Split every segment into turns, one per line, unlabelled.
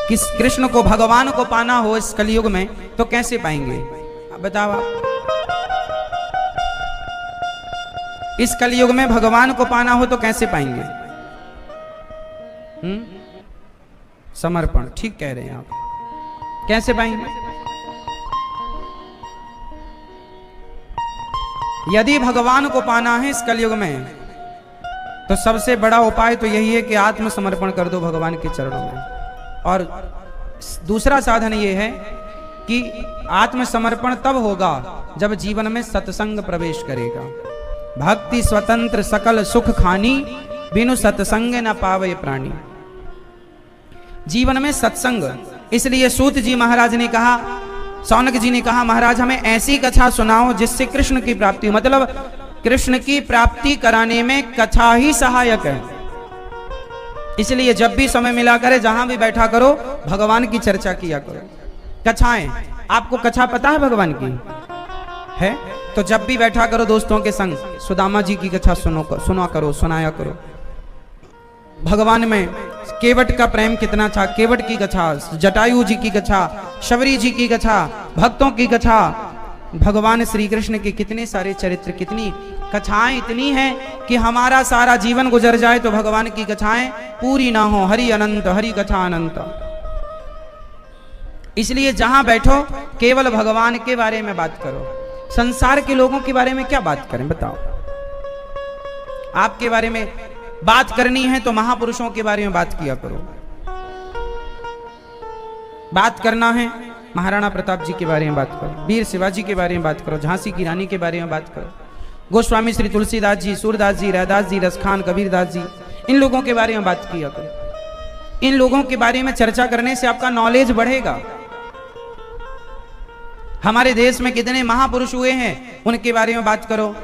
कि कृष्ण को, भगवान को पाना हो इस कलयुग में तो कैसे पाएंगे? आप बताओ। आप इस कलयुग में भगवान को पाना हो तो कैसे पाएंगे? समर्पण, ठीक कह रहे हैं आप। कैसे पाएंगे? यदि भगवान को पाना है इस कलयुग में तो सबसे बड़ा उपाय तो यही है कि आत्मसमर्पण कर दो भगवान के चरणों में। और दूसरा साधन ये है कि आत्मसमर्पण तब होगा जब जीवन में सत्संग प्रवेश करेगा। भक्ति स्वतंत्र सकल सुख खानी, बिनु सत्संग न पावे प्राणी। जीवन में सत्संग, इसलिए सूत जी महाराज ने कहा, सौनक जी ने कहा, महाराज हमें ऐसी कथा सुनाओ जिससे कृष्ण की प्राप्ति हो। मतलब कृष्ण की प्राप्ति कराने में कथा ही सहायक है। इसलिए जब भी समय मिला करे, जहां भी बैठा करो, भगवान की चर्चा किया करो। कथाएं, आपको कथा पता है भगवान की है तो जब भी बैठा करो दोस्तों के संग, सुदामा जी की कथा सुना करो, सुनाया करो। भगवान में केवट का प्रेम कितना था, केवट की कथा, जटायु जी की कथा, शबरी जी की कथा, भक्तों की कथा, भगवान श्री कृष्ण के कितने सारे चरित्र, कितनी कथाएं इतनी हैं कि हमारा सारा जीवन गुजर जाए तो भगवान की कथाएं पूरी ना हो। हरि अनंत, हरि कथा अनंत। इसलिए जहां बैठो केवल भगवान के बारे में बात करो। संसार के लोगों के बारे में क्या बात करें, बताओ। आपके बारे में बात करनी है तो महापुरुषों के बारे में बात किया करो। बात करना है महाराणा प्रताप जी के बारे में बात करो, वीर शिवाजी के बारे में बात करो, झांसी की रानी के बारे में बात करो, गोस्वामी श्री तुलसीदास जी, सूरदास जी, रैदास जी, रसखान, कबीरदास जी, इन लोगों के बारे में बात किया करो। इन लोगों के बारे में चर्चा करने से आपका नॉलेज बढ़ेगा। हमारे देश में कितने महापुरुष हुए हैं, उनके बारे में बात करो।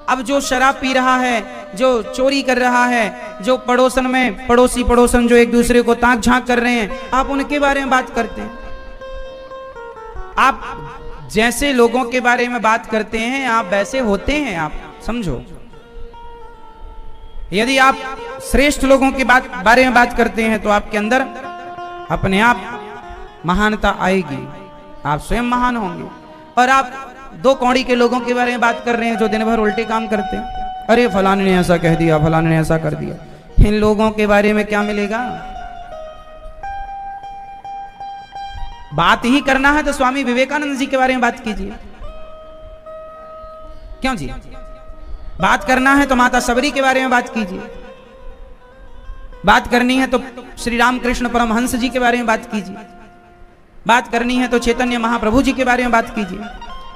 अब जो शराब पी रहा है, जो चोरी कर रहा है, जो पड़ोसन में पड़ोसन जो एक दूसरे को ताक झांक कर रहे हैं, आप उनके बारे में बात करते हैं। आप जैसे लोगों के बारे में बात करते हैं, आप वैसे होते हैं। आप समझो, यदि आप श्रेष्ठ लोगों के बारे में बात करते हैं तो आपके अंदर अपने आप महानता आएगी, आप स्वयं महान होंगे। और आप दो कौड़ी के लोगों के बारे में बात कर रहे हैं जो दिन भर उल्टे काम करते हैं, अरे फलाने ने ऐसा कह दिया, फलाने ने ऐसा कर दिया, इन लोगों के बारे में क्या मिलेगा? बात ही करना है तो स्वामी विवेकानंद जी के बारे में बात कीजिए, क्यों जी? बात करना है तो माता सबरी के बारे में बात कीजिए, बात करनी है तो श्री रामकृष्ण परमहंस जी के बारे में बात कीजिए, बात करनी है तो चैतन्य महाप्रभु जी के बारे में बात कीजिए,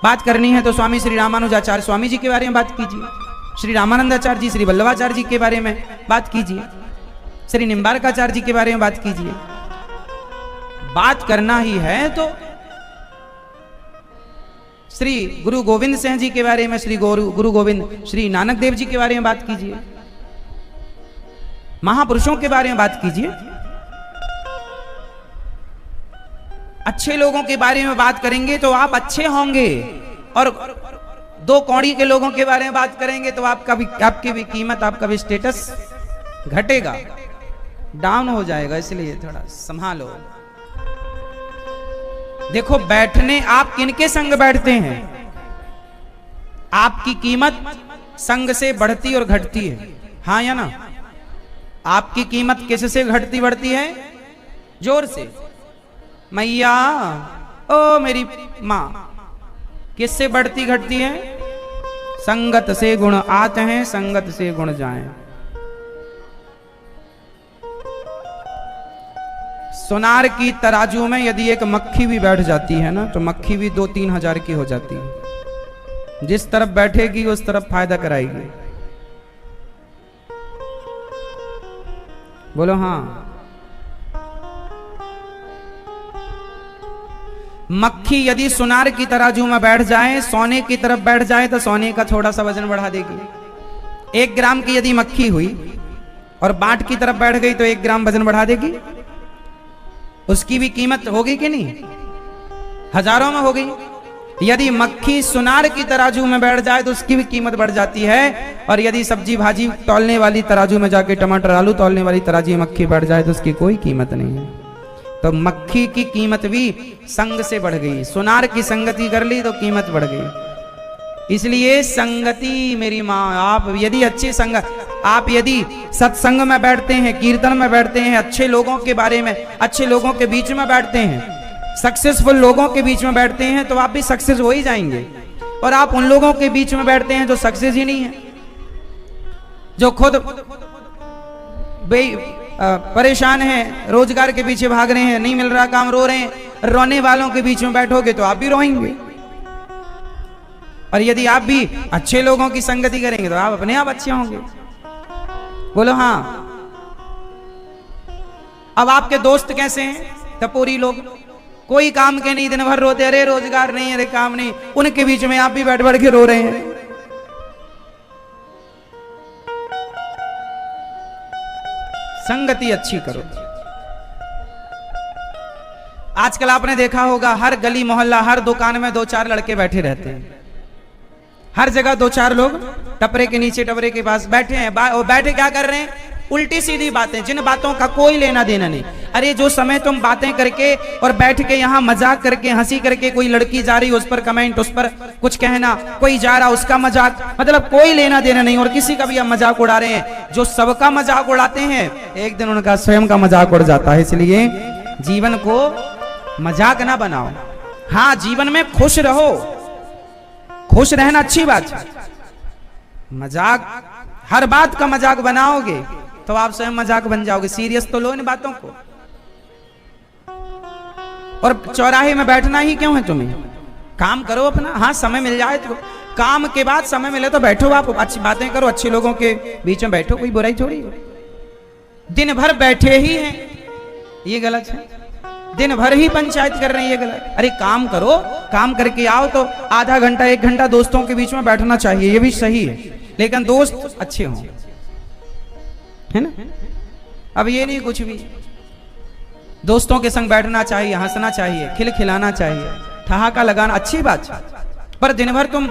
बात करनी है तो स्वामी श्री रामानुजाचार्य स्वामी जी के बारे में बात कीजिए, श्री रामानंदाचार्य जी, श्री वल्लभाचार्य जी के बारे में बात कीजिए, श्री निम्बारकाचार्य जी के बारे में बात कीजिए। बात करना ही है तो श्री गुरु गोविंद सिंह जी के बारे में, श्री गुरु गोविंद श्री नानक देव जी के बारे में बात कीजिए, महापुरुषों के बारे में बात कीजिए। अच्छे लोगों के बारे में बात करेंगे तो आप अच्छे होंगे, और दो कौड़ी के लोगों के बारे में बात करेंगे तो आपकी भी कीमत, आपका भी स्टेटस घटेगा, डाउन हो जाएगा। इसलिए थोड़ा संभालो। देखो, बैठने आप किनके संग बैठते हैं, आपकी कीमत संग से बढ़ती और घटती है, हाँ या ना? आपकी कीमत किससे घटती बढ़ती है? जोर से, मैया ओ मेरी मां। किससे बढ़ती घटती है? संगत से गुण आते हैं, संगत से गुण जाएं। सोनार की तराजू में यदि एक मक्खी भी बैठ जाती है ना, तो मक्खी भी 2-3 हजार की हो जाती है। जिस तरफ बैठेगी उस तरफ फायदा कराएगी। बोलो हाँ। मक्खी यदि सुनार की तराजू में बैठ जाए, सोने की तरफ बैठ जाए तो सोने का थोड़ा सा वजन बढ़ा देगी। 1 ग्राम की यदि मक्खी हुई और बाट की तरफ बैठ गई तो 1 ग्राम वजन बढ़ा देगी। उसकी भी कीमत होगी कि नहीं? हजारों में हो गई। यदि मक्खी सुनार की तराजू में बैठ जाए तो उसकी भी कीमत बढ़ जाती है, और यदि सब्जी भाजी तौलने वाली तराजू में जाके टमाटर आलू तौलने वाली तराजू में मक्खी बैठ जाए तो उसकी कोई कीमत नहीं है। तो मक्खी की कीमत भी संग से बढ़ गई, सुनार की संगति कर ली तो कीमत बढ़ गई। इसलिए संगति मेरी माँ, आप यदि अच्छे संग, आप यदि सत्संग में बैठते हैं, कीर्तन में बैठते हैं, अच्छे लोगों के बारे में, अच्छे लोगों के बीच में बैठते हैं, सक्सेसफुल लोगों के बीच में बैठते हैं, तो आप भी सक्सेस हो ही जाएंगे। और आप उन लोगों के बीच में बैठते हैं जो सक्सेस ही नहीं है, जो खुद परेशान हैं, रोजगार के पीछे भाग रहे हैं, नहीं मिल रहा काम, रो रहे हैं, रोने वालों के बीच में बैठोगे तो आप भी रोएंगे। और यदि आप भी अच्छे लोगों की संगति करेंगे तो आप अपने आप अच्छे होंगे। बोलो हाँ। अब आपके दोस्त कैसे हैं? टपोरी लोग, कोई काम के नहीं, दिन भर रोते, अरे रोजगार नहीं, अरे काम नहीं, उनके बीच में आप भी बैठ बैठ के रो रहे हैं। संगति अच्छी करो। आजकल आपने देखा होगा हर गली मोहल्ला, हर दुकान में 2-4 लड़के बैठे रहते हैं, हर जगह 2-4 लोग टपरे के नीचे, टपरे के पास बैठे हैं। और बैठे क्या कर रहे हैं? उल्टी सीधी बातें, जिन बातों का कोई लेना देना नहीं। अरे जो समय तुम बातें करके और बैठ के यहाँ मजाक करके, हंसी करके, कोई लड़की जा रही उस पर कमेंट, उस पर कुछ कहना, कोई जा रहा उसका मजाक, मतलब कोई लेना देना नहीं, और किसी का भी आप मजाक उड़ा रहे हैं। जो सबका मजाक उड़ाते हैं, एक दिन उनका स्वयं का मजाक उड़ जाता है। इसलिए जीवन को मजाक ना बनाओ। हाँ, जीवन में खुश रहो, खुश रहना अच्छी बात है। मजाक, हर बात का मजाक बनाओगे तो आप स्वयं मजाक बन जाओगे। सीरियस तो लो इन बातों को। और चौराहे में बैठना ही क्यों है तुम्हें? काम करो अपना। हाँ, समय मिल जाए तो, काम के बाद समय मिले तो बैठो, आप अच्छी बातें करो, अच्छे लोगों के बीच में बैठो, कोई बुराई थोड़ी है। दिन भर बैठे ही हैं, ये गलत है। दिन भर ही पंचायत कर रहे हैं, ये गलत। अरे काम करो, काम करके आओ तो आधा घंटा 1 घंटा दोस्तों के बीच में बैठना चाहिए, ये भी सही है, लेकिन दोस्त अच्छे हों, है ना। अब ये नहीं कुछ भी, दोस्तों के संग बैठना चाहिए, हंसना चाहिए, खिलखिलाना चाहिए, ठहाका लगाना अच्छी बात है। पर दिन भर तुम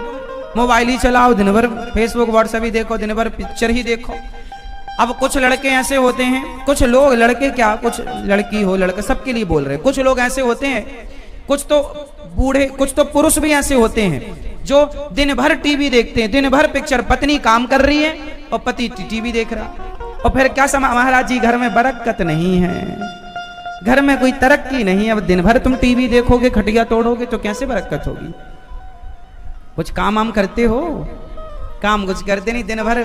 मोबाइल ही चलाओ, दिन भर फेसबुक व्हाट्सएप ही देखो, दिन भर पिक्चर ही देखो। अब कुछ लड़के ऐसे होते हैं, कुछ लोग, लड़के क्या, कुछ लड़की हो लड़का, सबके लिए बोल रहे हैं, कुछ लोग ऐसे होते हैं, कुछ तो बूढ़े, कुछ तो पुरुष भी ऐसे होते हैं जो दिन भर टीवी देखते हैं, दिन भर पिक्चर। पत्नी काम कर रही है और पति टीवी देख रहा, और फिर क्या समा, महाराज जी घर में बरकत नहीं है, घर में कोई तरक्की नहीं है। अब दिन भर तुम टीवी देखोगे, खटिया तोड़ोगे तो कैसे बरकत होगी? कुछ काम वाम करते हो? काम कुछ करते नहीं, दिन भर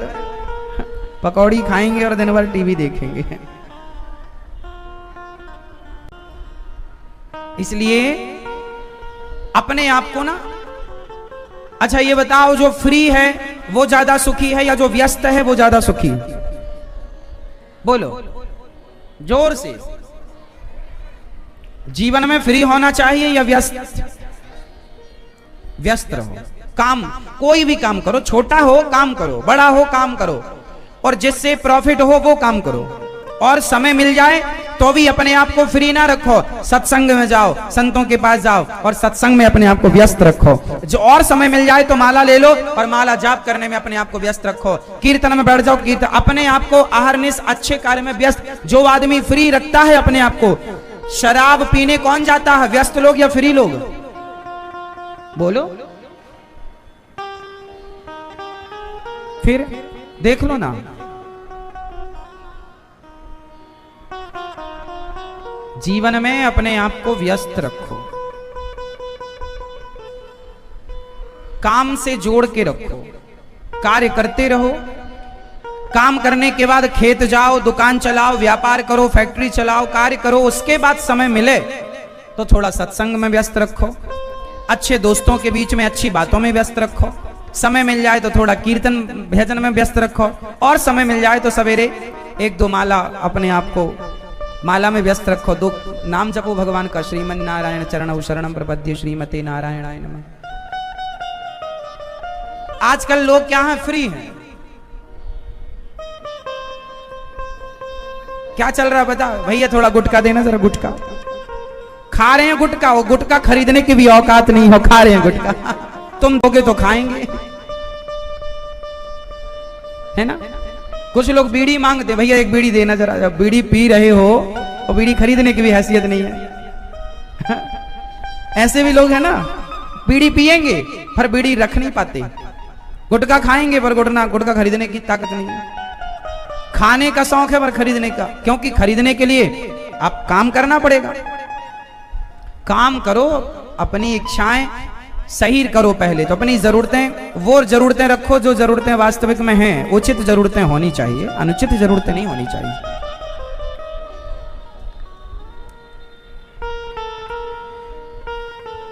पकौड़ी खाएंगे और दिन भर टीवी देखेंगे। इसलिए अपने आप को ना, अच्छा ये बताओ, जो फ्री है वो ज्यादा सुखी है या जो व्यस्त है वो ज्यादा सुखी? बोलो जोर से। जीवन में फ्री होना चाहिए या व्यस्त? व्यस्त रहो। काम, कोई भी काम करो, छोटा हो काम करो, बड़ा हो काम करो, और जिससे प्रॉफिट हो वो काम करो। और समय मिल जाए तो भी अपने आप को फ्री ना रखो, सत्संग में जाओ, संतों के पास जाओ और सत्संग में अपने आप को व्यस्त रखो। जो और समय मिल जाए तो माला ले लो और माला जाप करने में अपने आप को व्यस्त रखो, कीर्तन में बैठ जाओ, कीर्तन, अपने आप को अहरनिश अच्छे कार्य में व्यस्त। जो आदमी फ्री रखता है अपने आप को, शराब पीने कौन जाता है, व्यस्त लोग या फ्री लोग? बोलो, फिर देख लो ना। जीवन में अपने आप को व्यस्त रखो, काम से जोड़ के रखो, कार्य करते रहो। काम करने के बाद खेत जाओ, दुकान चलाओ, व्यापार करो, फैक्ट्री चलाओ, कार्य करो। उसके बाद समय मिले तो थोड़ा सत्संग में व्यस्त रखो, अच्छे दोस्तों के बीच में अच्छी बातों में व्यस्त रखो। समय मिल जाए तो थोड़ा कीर्तन भजन में व्यस्त रखो, और समय मिल जाए तो सवेरे 1-2 माला अपने आप को माला में व्यस्त रखो। 2 नाम जपो भगवान का, श्रीमन नारायण चरणौ शरणम प्रपद्ये श्रीमते नारायणाय नमः। आजकल लोग क्या हैं? फ्री हैं। क्या चल रहा है बता भैया, थोड़ा गुटखा देना जरा, गुटखा खा रहे हैं गुटखा, वो गुटखा खरीदने की भी औकात नहीं हो, खा रहे हैं गुटखा। तुम दोगे तो खाएंगे, है ना। कुछ लोग बीड़ी मांगते, भैया एक बीड़ी देना जरा, जब बीड़ी पी रहे हो और बीड़ी खरीदने की भी हैसियत नहीं है। ऐसे भी लोग हैं ना, बीड़ी पिएंगे पर बीड़ी रख नहीं पाते, गुटखा खाएंगे पर गुटखा खरीदने की ताकत नहीं है। खाने का शौक है पर खरीदने का, क्योंकि खरीदने के लिए आप काम करना पड़ेगा। काम करो, अपनी इच्छाएं सही करो पहले तो, अपनी जरूरतें, वो जरूरतें रखो जो जरूरतें वास्तविक में हैं, उचित जरूरतें होनी चाहिए, अनुचित जरूरतें नहीं होनी चाहिए।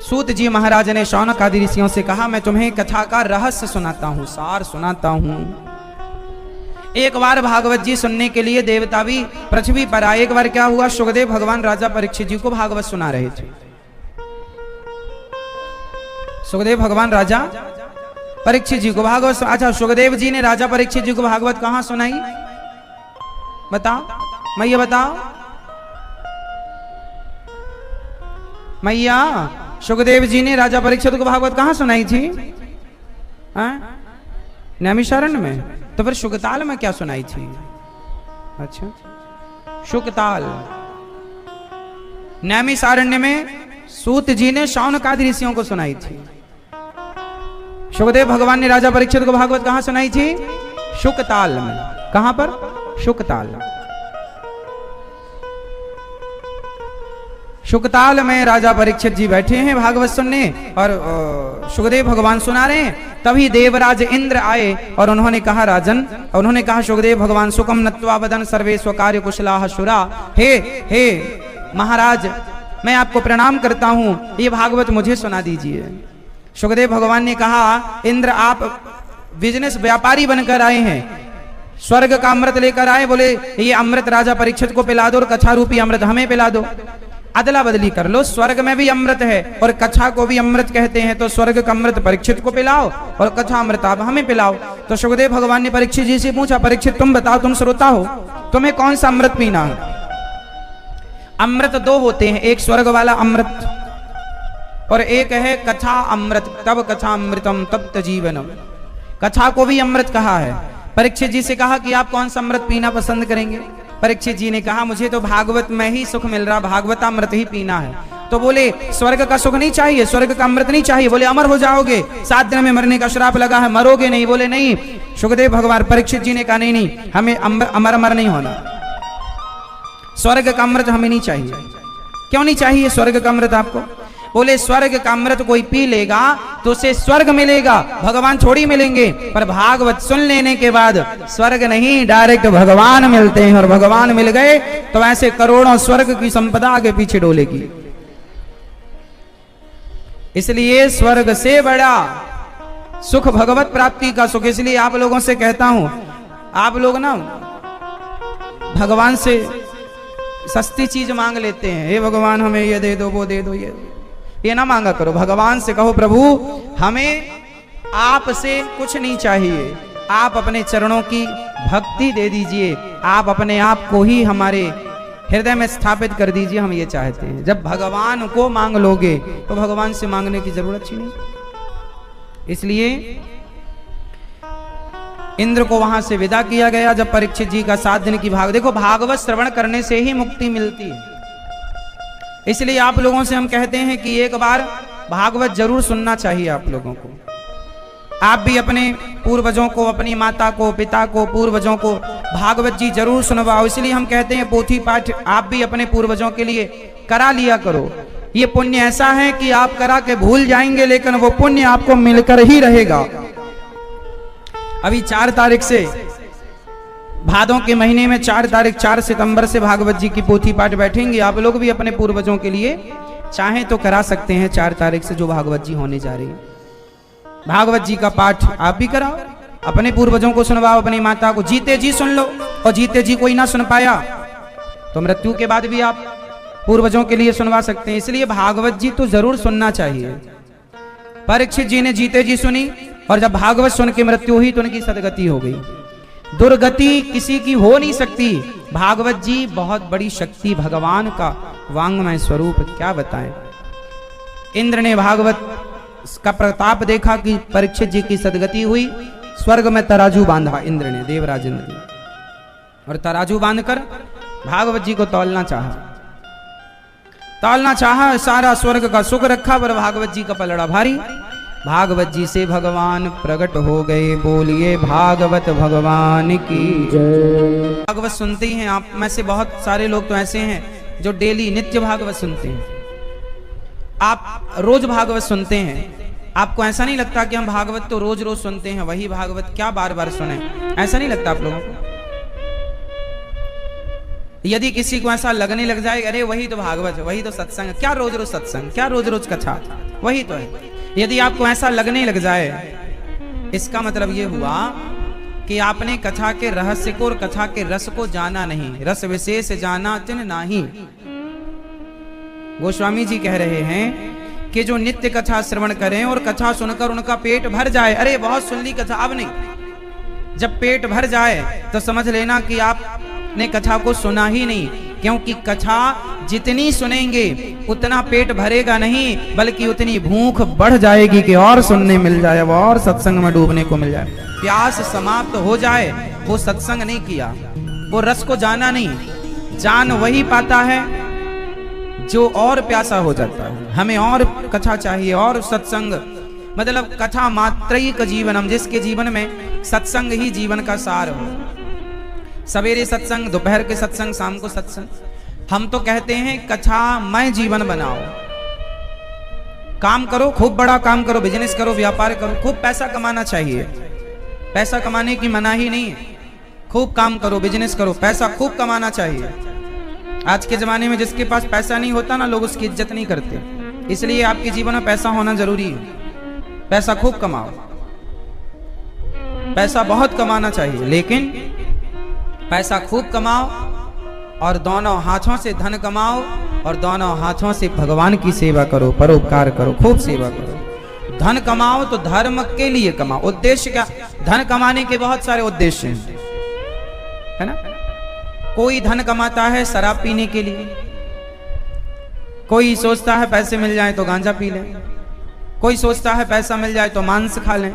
सूत जी महाराज ने शौनक आदि ऋषियों से कहा, मैं तुम्हें कथा का रहस्य सुनाता हूं, सार सुनाता हूं। एक बार भागवत जी सुनने के लिए देवता भी पृथ्वी पर आए। एक बार क्या हुआ, सुखदेव भगवान राजा परीक्षित जी को भागवत सुना रहे थे। सुखदेव भगवान राजा परीक्षित जी को भागवत, अच्छा सुखदेव जी ने राजा परीक्षित जी को भागवत कहां सुनाई, बताओ मैया, बताओ मैया। सुखदेव जी ने राजा परीक्षित को भागवत कहां सुनाई थी, नैमिषारण्य में। तो फिर शुकताल में क्या सुनाई थी, अच्छा शुकताल। नैमिषारण्य में सूत जी ने शौनक आदि ऋषियों को सुनाई थी। सुखदेव भगवान ने राजा परीक्षित को भागवत कहां सुनाई थी, शुकताल में। कहां पर, शुकताल। शुकताल में राजा परीक्षित जी बैठे हैं भागवत सुनने, और सुखदेव भगवान सुना रहे हैं। तभी देवराज इंद्र आए और उन्होंने कहा, राजन, उन्होंने कहा सुखदेव भगवान, सुखम नत्वा वदन सर्वे स्वकार्य कुशलाः शुरा। हे महाराज, मैं आपको प्रणाम करता हूं, ये भागवत मुझे सुना दीजिए। सुखदेव भगवान ने कहा, इंद्र आप बिजनेस व्यापारी बनकर आए हैं, स्वर्ग का अमृत लेकर आए, बोले ये अमृत राजा परीक्षित को पिला दो और कछा रूपी अमृत हमें पिला दो, अदला बदली कर लो। स्वर्ग में भी अमृत है और कछा को भी अमृत कहते हैं, तो स्वर्ग का अमृत परीक्षित को पिलाओ और कछा अमृत आप हमें पिलाओ। तो सुखदेव भगवान ने परीक्षित जी से पूछा, परीक्षित तुम बताओ, तुम श्रोता हो, तुम्हें कौन सा अमृत पीना है। अमृत दो होते हैं, एक स्वर्ग वाला अमृत और एक है कथा अमृत। तब कथा अमृतम तप्त जीवनम, कथा को भी अमृत कहा है। परीक्षित जी से कहा कि आप कौन सा अमृत पीना पसंद करेंगे। परीक्षित जी ने कहा, मुझे तो भागवत में ही सुख मिल रहा, भागवतामृत ही पीना है। तो बोले स्वर्ग का सुख नहीं चाहिए, स्वर्ग का अमृत नहीं चाहिए। बोले अमर हो जाओगे, 7 दिन में मरने का श्राप लगा है, मरोगे नहीं। बोले नहीं। सुखदेव भगवान परीक्षित जी ने कहा, नहीं हमें अमर नहीं होना, स्वर्ग का अमृत हमें नहीं चाहिए। क्यों नहीं चाहिए स्वर्ग का अमृत आपको। बोले स्वर्ग का अमृत कोई पी लेगा तो उसे स्वर्ग मिलेगा, भगवान थोड़ी मिलेंगे। पर भागवत सुन लेने के बाद स्वर्ग नहीं, डायरेक्ट भगवान मिलते हैं, और भगवान मिल गए तो ऐसे करोड़ों स्वर्ग की संपदा आगे पीछे डोलेगी। इसलिए स्वर्ग से बड़ा सुख भगवत प्राप्ति का सुख। इसलिए आप लोगों से कहता हूं, आप लोग ना भगवान से सस्ती चीज मांग लेते हैं, हे भगवान हमें ये दे दो, वो दे दो, ये ना मांगा करो। भगवान से कहो, प्रभु हमें आपसे कुछ नहीं चाहिए, आप अपने चरणों की भक्ति दे दीजिए, आप अपने आप को ही हमारे हृदय में स्थापित कर दीजिए, हम ये चाहते हैं। जब भगवान को मांग लोगे तो भगवान से मांगने की जरूरत ही नहीं। इसलिए इंद्र को वहां से विदा किया गया। जब परीक्षित जी का 7 दिन की देखो भागवत श्रवण करने से ही मुक्ति मिलती है। इसलिए आप लोगों से हम कहते हैं कि एक बार भागवत जरूर सुनना चाहिए आप लोगों को। आप भी अपने पूर्वजों को, अपनी माता को, पिता को, पूर्वजों को भागवत जी जरूर सुनवाओ। इसलिए हम कहते हैं पोथी पाठ आप भी अपने पूर्वजों के लिए करा लिया करो। ये पुण्य ऐसा है कि आप करा के भूल जाएंगे, लेकिन वो पुण्य आपको मिलकर ही रहेगा। अभी 4 तारीख से, भादों के महीने में 4 तारीख 4 सितंबर से भागवत जी की पोथी पाठ बैठेंगे। आप लोग भी अपने पूर्वजों के लिए चाहें तो करा सकते हैं 4 तारीख से जो भागवत जी होने जा रही है। भागवत जी का पाठ आप भी कराओ, अपने पूर्वजों को सुनवाओ, अपनी माता को। जीते जी सुन लो, और जीते जी कोई ना सुन पाया तो मृत्यु के बाद भी आप पूर्वजों के लिए सुनवा सकते हैं। इसलिए भागवत जी तो जरूर सुनना चाहिए। परीक्षित जी ने जीते जी सुनी, और जब भागवत सुन के मृत्यु हुई तो उनकी सदगति हो गई। दुर्गति किसी की हो नहीं सकती। भागवत जी बहुत बड़ी शक्ति, भगवान का वांग्मय स्वरूप क्या बताएं। इंद्र ने भागवत का प्रताप देखा कि परीक्षित जी की सदगति हुई, स्वर्ग में तराजू बांधा इंद्र ने, देवराज इंद्र ने, और तराजू बांधकर भागवत जी को तौलना चाहा, सारा स्वर्ग का सुख रखा, पर भागवत जी का पलड़ा भारी। भागवत जी से भगवान प्रकट हो गए, बोलिए भागवत भगवान की जय। भागवत सुनते हैं आप में से बहुत सारे लोग तो ऐसे हैं जो डेली नित्य भागवत सुनते हैं। आप रोज भागवत सुनते हैं, आपको ऐसा नहीं लगता कि हम भागवत तो रोज रोज सुनते हैं, वही भागवत क्या बार बार सुने, ऐसा नहीं लगता आप लोगों को? यदि किसी को ऐसा लगने लग जाए अरे वही तो भागवत है, वही तो सत्संग, क्या रोज रोज सत्संग, क्या रोज रोज कथा, वही तो है, यदि आपको ऐसा लगने लग जाए, इसका मतलब ये हुआ कि आपने कथा के रहस्य को और कथा के रस को जाना नहीं, रस विशेष जाना तिन नाही। गोस्वामी जी कह रहे हैं कि जो नित्य कथा श्रवण करें और कथा सुनकर उनका पेट भर जाए, अरे बहुत सुन ली कथा, अब नहीं, जब पेट भर जाए तो समझ लेना कि आपने कथा को सुना ही नहीं, क्योंकि कथा जितनी सुनेंगे उतना पेट भरेगा नहीं, बल्कि उतनी भूख बढ़ जाएगी कि और सुनने मिल जाए, और सत्संग में डूबने को मिल जाए। प्यास समाप्त हो जाए, वो सत्संग नहीं किया, वो रस को जाना नहीं। जान वही पाता है जो और प्यासा हो जाता है। हमें और कथा चाहिए, और सत्संग, मतलब कथा मात्रैक जीवनम, जिसके जीवन में सत्संग ही जीवन का सार हो। सवेरे सत्संग, दोपहर के सत्संग, शाम को सत्संग। हम तो कहते हैं कथामय जीवन बनाओ, काम करो, खूब बड़ा काम करो, बिजनेस करो, व्यापार करो, खूब पैसा कमाना चाहिए, पैसा कमाने की मनाही नहीं है, खूब काम करो, बिजनेस करो, पैसा खूब कमाना चाहिए। आज के जमाने में जिसके पास पैसा नहीं होता ना, लोग उसकी इज्जत नहीं करते, इसलिए आपके जीवन में पैसा होना जरूरी है। पैसा खूब कमाओ, पैसा बहुत कमाना चाहिए, लेकिन पैसा खूब कमाओ और दोनों हाथों से धन कमाओ और दोनों हाथों से भगवान की सेवा करो, परोपकार करो, खूब सेवा करो। धन कमाओ तो धर्म के लिए कमाओ। उद्देश्य क्या? धन कमाने के बहुत सारे उद्देश्य हैं, है ना। कोई धन कमाता है शराब पीने के लिए, कोई सोचता है पैसे मिल जाए तो गांजा पी लें, कोई सोचता है पैसा मिल जाए तो मांस खा लें,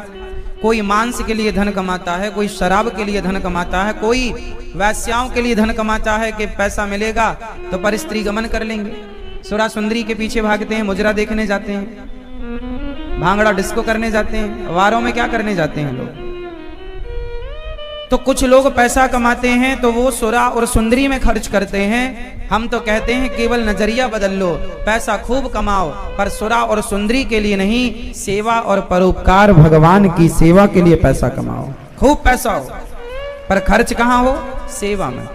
कोई मांस के लिए धन कमाता है, कोई शराब के लिए धन कमाता है, कोई वैश्याओं के लिए धन कमाता है कि पैसा मिलेगा तो पर स्त्री गमन कर लेंगे, सुरा सुंदरी के पीछे भागते हैं, मुजरा देखने जाते हैं, भांगड़ा डिस्को करने जाते हैं, वारों में क्या करने जाते हैं लोग। तो कुछ लोग पैसा कमाते हैं तो वो सुरा और सुंदरी में खर्च करते हैं। हम तो कहते हैं केवल नजरिया बदल लो, पैसा खूब कमाओ पर सुरा और सुंदरी के लिए नहीं, सेवा और परोपकार, भगवान की सेवा के लिए पैसा कमाओ। खूब पैसा हो पर खर्च कहाँ हो? सेवा में,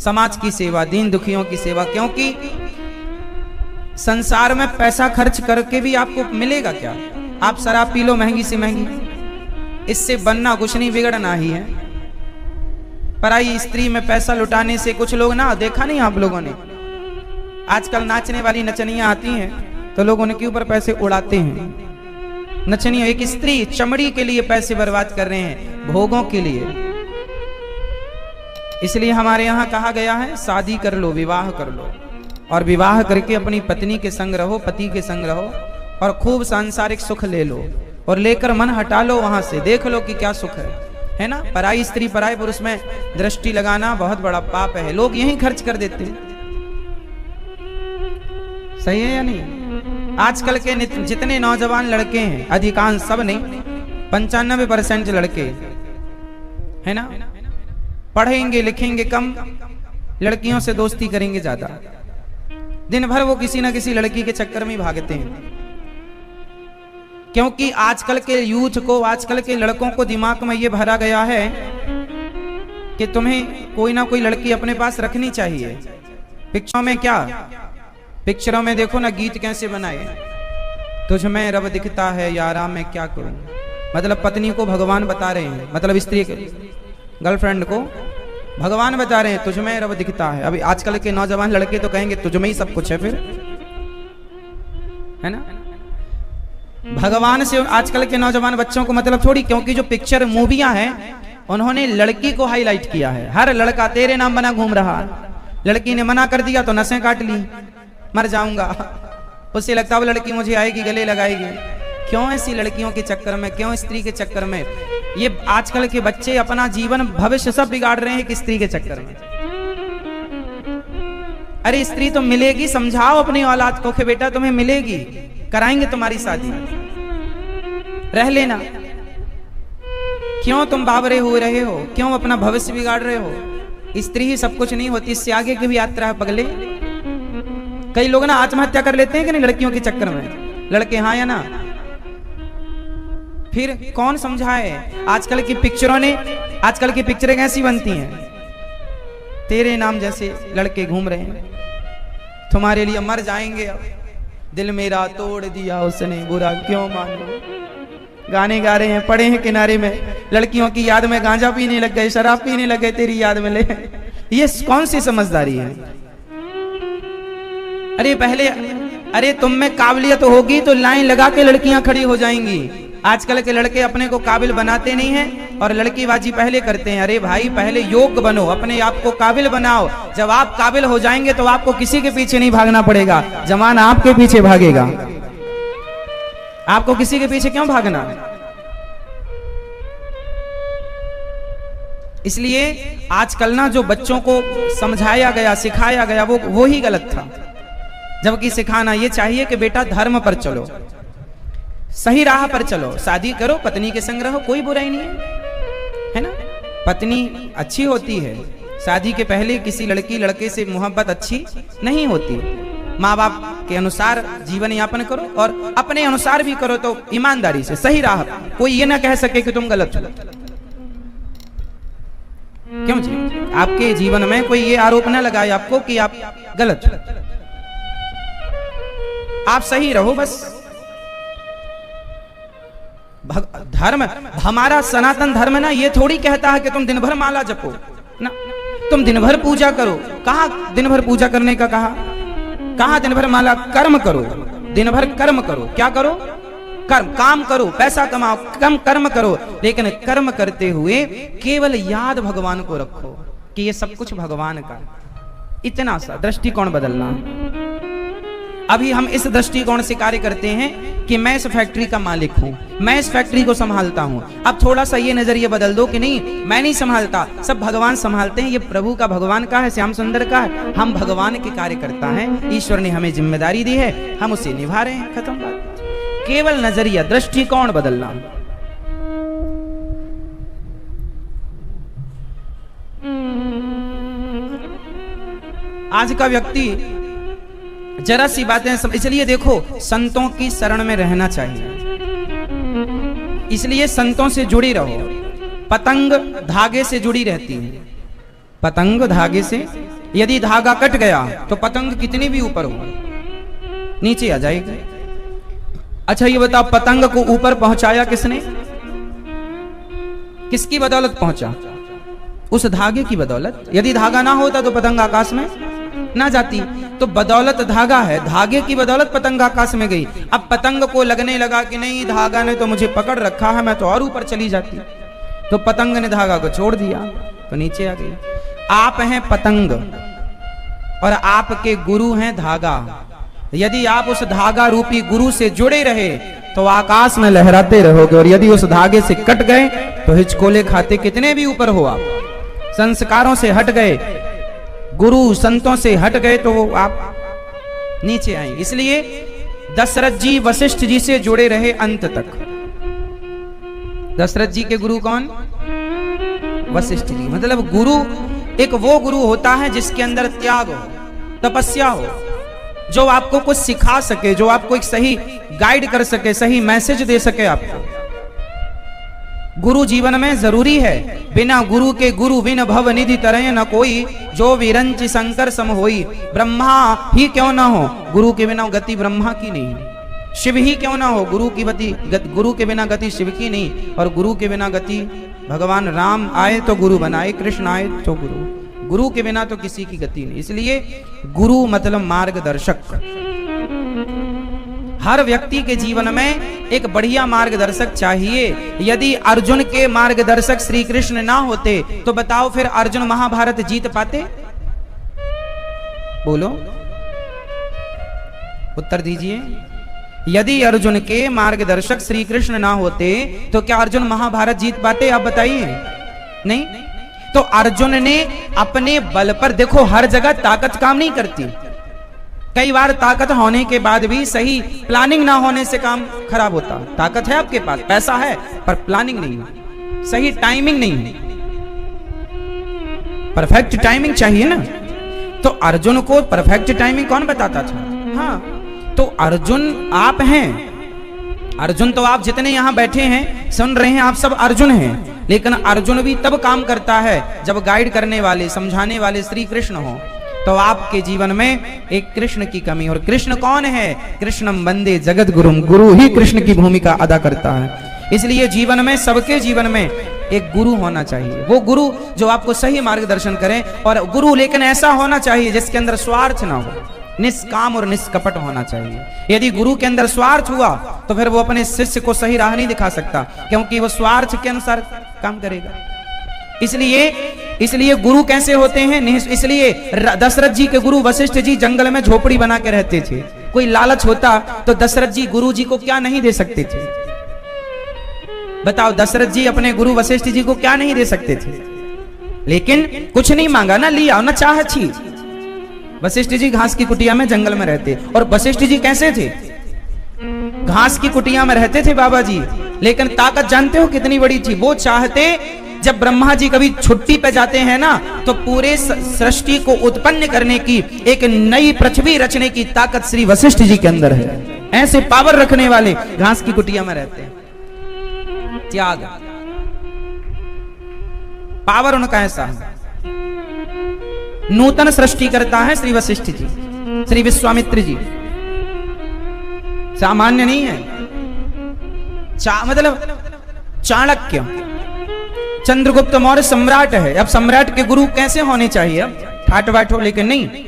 समाज की सेवा, दीन दुखियों की सेवा। क्योंकि संसार में पैसा खर्च करके भी आपको मिलेगा क्या? आप शराब पी लो महंगी से महंगी, इससे बनना कुछ नहीं, बिगड़ना ही है। पराई स्त्री में पैसा लुटाने से कुछ लोग ना, देखा नहीं आप लोगों ने, आजकल नाचने वाली नचनियां आती हैं तो लोग उनके ऊपर पैसे उड़ाते हैं। नचनिया, एक स्त्री चमड़ी के लिए पैसे बर्बाद कर रहे हैं, भोगों के लिए। इसलिए हमारे यहाँ कहा गया है शादी कर लो, विवाह कर लो, और विवाह करके अपनी पत्नी के संग रहो, पति के संग रहो, और खूब सांसारिक सुख ले लो, और लेकर मन हटा लो वहां से, देख लो कि क्या सुख है ना। पराई स्त्री पराई पुरुष में दृष्टि लगाना बहुत बड़ा पाप है, लोग यही खर्च कर देते हैं। सही है या नहीं? आजकल के जितने नौजवान लड़के हैं, अधिकांश, सब नहीं, 95% लड़के है ना, पढ़ेंगे लिखेंगे कम, लड़कियों से दोस्ती करेंगे ज्यादा। दिन भर वो किसी ना किसी लड़की के चक्कर में भागते हैं, क्योंकि आजकल के यूथ को, आजकल के लड़कों को दिमाग में ये भरा गया है कि तुम्हें कोई ना कोई लड़की अपने पास रखनी चाहिए। पिक्चरों में क्या, पिक्चरों में देखो ना गीत कैसे बनाए, तुझ में रब दिखता है यारा मैं क्या करूं, मतलब पत्नी को भगवान बता रहे हैं, मतलब स्त्री के गर्लफ्रेंड को भगवान बता रहे हैं, तुझ में रब दिखता है। अभी आजकल के नौजवान लड़के तो कहेंगे तुझ में ही सब कुछ है, फिर है ना। भगवान से आजकल के नौजवान बच्चों को मतलब थोड़ी, क्योंकि जो पिक्चर मूवियां हैं उन्होंने लड़की को हाईलाइट किया है। हर लड़का तेरे नाम बना घूम रहा, लड़की ने मना कर दिया तो नसें काट ली, मर जाऊंगा। उसे लगता वो लड़की मुझे आएगी, गले लगाएगी। क्यों ऐसी लड़कियों के चक्कर में, क्यों स्त्री के चक्कर में? ये आजकल के बच्चे अपना जीवन भविष्य सब बिगाड़ रहे हैं कि स्त्री के चक्कर में। अरे स्त्री तो मिलेगी, समझाओ अपनी औलाद को कि बेटा तुम्हें मिलेगी, कराएंगे तुम्हारी शादी, रह लेना। क्यों तुम बावरे हो रहे हो, क्यों अपना भविष्य बिगाड़ रहे हो? स्त्री ही सब कुछ नहीं होती, इससे आगे की भी यात्रा है पगले। कई लोग ना आत्महत्या कर लेते हैं कि नहीं लड़कियों के चक्कर में, लड़के हाँ या ना? फिर कौन समझाए? आजकल की पिक्चरों ने, आजकल की पिक्चरें कैसी बनती हैं? तेरे नाम जैसे लड़के घूम रहे हैं, तुम्हारे लिए मर जाएंगे, अब दिल मेरा तोड़ दिया उसने, बुरा क्यों मानो। गाने गा रहे हैं, पड़े हैं किनारे में, लड़कियों की याद में गांजा पीने लग गए, शराब पीने लग गए तेरी याद में। ले ये कौन सी समझदारी है? अरे पहले, अरे तुम में काबिलियत होगी तो लाइन लगा के लड़कियां खड़ी हो जाएंगी। आजकल के लड़के अपने को काबिल बनाते नहीं हैं और लड़कीबाजी पहले करते हैं। अरे भाई पहले योग्य बनो, अपने आप को काबिल बनाओ। जब आप काबिल हो जाएंगे तो आपको किसी के पीछे नहीं भागना पड़ेगा, जमाना आपके पीछे भागेगा। आपको किसी के पीछे क्यों भागना? इसलिए आजकल ना जो बच्चों को समझाया गया, सिखाया गया, वो ही गलत था। जबकि सिखाना ये चाहिए कि बेटा धर्म पर चलो, सही राह पर चलो, शादी करो, पत्नी के संग रहो, कोई बुराई नहीं है ना? पत्नी अच्छी होती है, शादी के पहले किसी लड़की लड़के से मोहब्बत अच्छी नहीं होती। माँ बाप के अनुसार जीवन यापन करो और अपने अनुसार भी करो तो ईमानदारी से, सही राह। कोई ये ना कह सके कि तुम गलत हो। क्यों जी? आपके जीवन में कोई ये आरोप ना लगाए आपको कि आप गलत हो। आप सही रहो बस। धर्म, हमारा सनातन धर्म ना ये थोड़ी कहता है कि तुम दिन भर माला जपो ना, तुम दिन भर पूजा करो। कहा दिन भर पूजा करने का कहा? कहा दिन भर माला? कर्म करो, दिन भर कर्म करो। क्या करो? कर्म, काम करो, पैसा कमाओ, कम कर्म करो। लेकिन कर्म करते हुए केवल याद भगवान को रखो कि ये सब कुछ भगवान का। इतना सा दृष्टिकोण बदलना। अभी हम इस दृष्टिकोण से कार्य करते हैं कि मैं इस फैक्ट्री का मालिक हूं, मैं इस फैक्ट्री को संभालता हूं। अब थोड़ा सा ये नजरिया बदल दो कि नहीं, मैं नहीं संभालता, सब भगवान संभालते हैं। ये प्रभु का, भगवान का है, श्याम सुंदर का है। हम भगवान के कार्य करता है, ईश्वर ने हमें जिम्मेदारी दी है, हम उसे निभा रहे हैं। खत्म बात। केवल नजरिया, दृष्टिकोण बदलना। आज का व्यक्ति जरा सी बातें इसलिए देखो, संतों की शरण में रहना चाहिए, इसलिए संतों से जुड़ी रहो। पतंग धागे से जुड़ी रहती है, पतंग धागे से, यदि धागा कट गया तो पतंग कितनी भी ऊपर हो नीचे आ जाएगी। अच्छा ये बताओ, पतंग को ऊपर पहुंचाया किसने? किसकी बदौलत पहुंचा? उस धागे की बदौलत। यदि धागा ना होता तो पतंग आकाश में ना जाती। तो बदौलत धागा है, धागे की बदौलत पतंग आकाश में गई। अब पतंग को लगने लगा कि नहीं, धागा ने तो मुझे पकड़ रखा है, मैं तो और ऊपर चली जाती। तो पतंग ने धागा को छोड़ दिया तो नीचे आ गई। आप हैं पतंग और आपके गुरु हैं धागा। यदि आप उस धागा रूपी गुरु से जुड़े रहे तो आकाश में लहराते रहोगे, और यदि उस धागे से कट गए तो हिचकोले खाते कितने भी ऊपर हो। आप संस्कारों से हट गए, गुरु संतों से हट गए तो वो आप नीचे आए। इसलिए दशरथ जी वशिष्ठ जी से जुड़े रहे अंत तक। दशरथ जी के गुरु कौन? वशिष्ठ जी। मतलब गुरु एक वो गुरु होता है जिसके अंदर त्याग हो, तपस्या हो, जो आपको कुछ सिखा सके, जो आपको एक सही गाइड कर सके, सही मैसेज दे सके आपको। गुरु जीवन में जरूरी है। बिना गुरु के गुरु बिन भव निधि तरय न कोई, जो विरंच शंकर सम होई। ब्रह्मा ही क्यों ना हो, गुरु के बिना गति ब्रह्मा की नहीं। शिव ही क्यों ना हो, गुरु के बिना गति शिव की नहीं। और गुरु के बिना गति, भगवान राम आए तो गुरु बनाए, कृष्ण आए तो गुरु, गुरु के बिना तो किसी की गति नहीं। इसलिए गुरु मतलब मार्गदर्शक। हर व्यक्ति के जीवन में एक बढ़िया मार्गदर्शक चाहिए। यदि अर्जुन के मार्गदर्शक श्री कृष्ण ना होते तो बताओ फिर अर्जुन महाभारत जीत पाते? बोलो, उत्तर दीजिए। यदि अर्जुन के मार्गदर्शक श्री कृष्ण ना होते तो क्या अर्जुन महाभारत जीत पाते? आप बताइए। नहीं। तो अर्जुन ने अपने बल पर, देखो हर जगह ताकत काम नहीं करती, कई बार ताकत होने के बाद भी सही प्लानिंग ना होने से काम खराब होता। ताकत है आपके पास, पैसा है, पर प्लानिंग नहीं है, सही टाइमिंग नहीं है, परफेक्ट टाइमिंग चाहिए ना। तो अर्जुन को परफेक्ट टाइमिंग कौन बताता था? हाँ, तो अर्जुन आप हैं। अर्जुन तो आप जितने यहां बैठे हैं, सुन रहे हैं, आप सब अर्जुन हैं। लेकिन अर्जुन भी तब काम करता है जब गाइड करने वाले, समझाने वाले श्री कृष्ण हो। तो आपके जीवन में एक कृष्ण की कमी, और कृष्ण कौन है? कृष्णम वंदे जगत गुरुम, गुरु ही कृष्ण की भूमिका अदा करता है। इसलिए जीवन में, सबके जीवन में एक गुरु होना चाहिए। वो गुरु जो आपको सही मार्गदर्शन करे, और गुरु लेकिन ऐसा होना चाहिए जिसके अंदर स्वार्थ ना हो, निष्काम और निष्कपट होना चाहिए। यदि गुरु के अंदर स्वार्थ हुआ तो फिर वो अपने शिष्य को सही राह नहीं दिखा सकता, क्योंकि वो स्वार्थ के अनुसार काम करेगा। इसलिए गुरु कैसे होते हैं? इसलिए दशरथ जी के गुरु वशिष्ठ जी जंगल में झोपड़ी बना के रहते थे। कोई लालच होता तो दशरथ जी गुरु जी को क्या नहीं दे सकते थे? बताओ, दशरथ जी अपने गुरु वशिष्ठ जी को क्या नहीं दे सकते थे? लेकिन कुछ नहीं मांगा ना, लिया ना, चाह छी। वशिष्ठ जी घास की कुटिया में जंगल में रहते, और वशिष्ठ जी कैसे थे? घास की कुटिया में रहते थे बाबा जी, लेकिन ताकत जानते हो कितनी बड़ी थी? वो चाहते, जब ब्रह्मा जी कभी छुट्टी पे जाते हैं ना, तो पूरे सृष्टि को उत्पन्न करने की, एक नई पृथ्वी रचने की ताकत श्री वशिष्ठ जी के अंदर है। ऐसे पावर रखने वाले घास की कुटिया में रहते हैं। त्याग, पावर उनका ऐसा है। नूतन सृष्टि करता है श्री वशिष्ठ जी, श्री विश्वामित्र जी, सामान्य नहीं है। मतलब चाणक्य, चंद्रगुप्त मौर्य सम्राट है। अब सम्राट के गुरु कैसे होने चाहिए? अब ठाट बाट हो, लेकिन नहीं,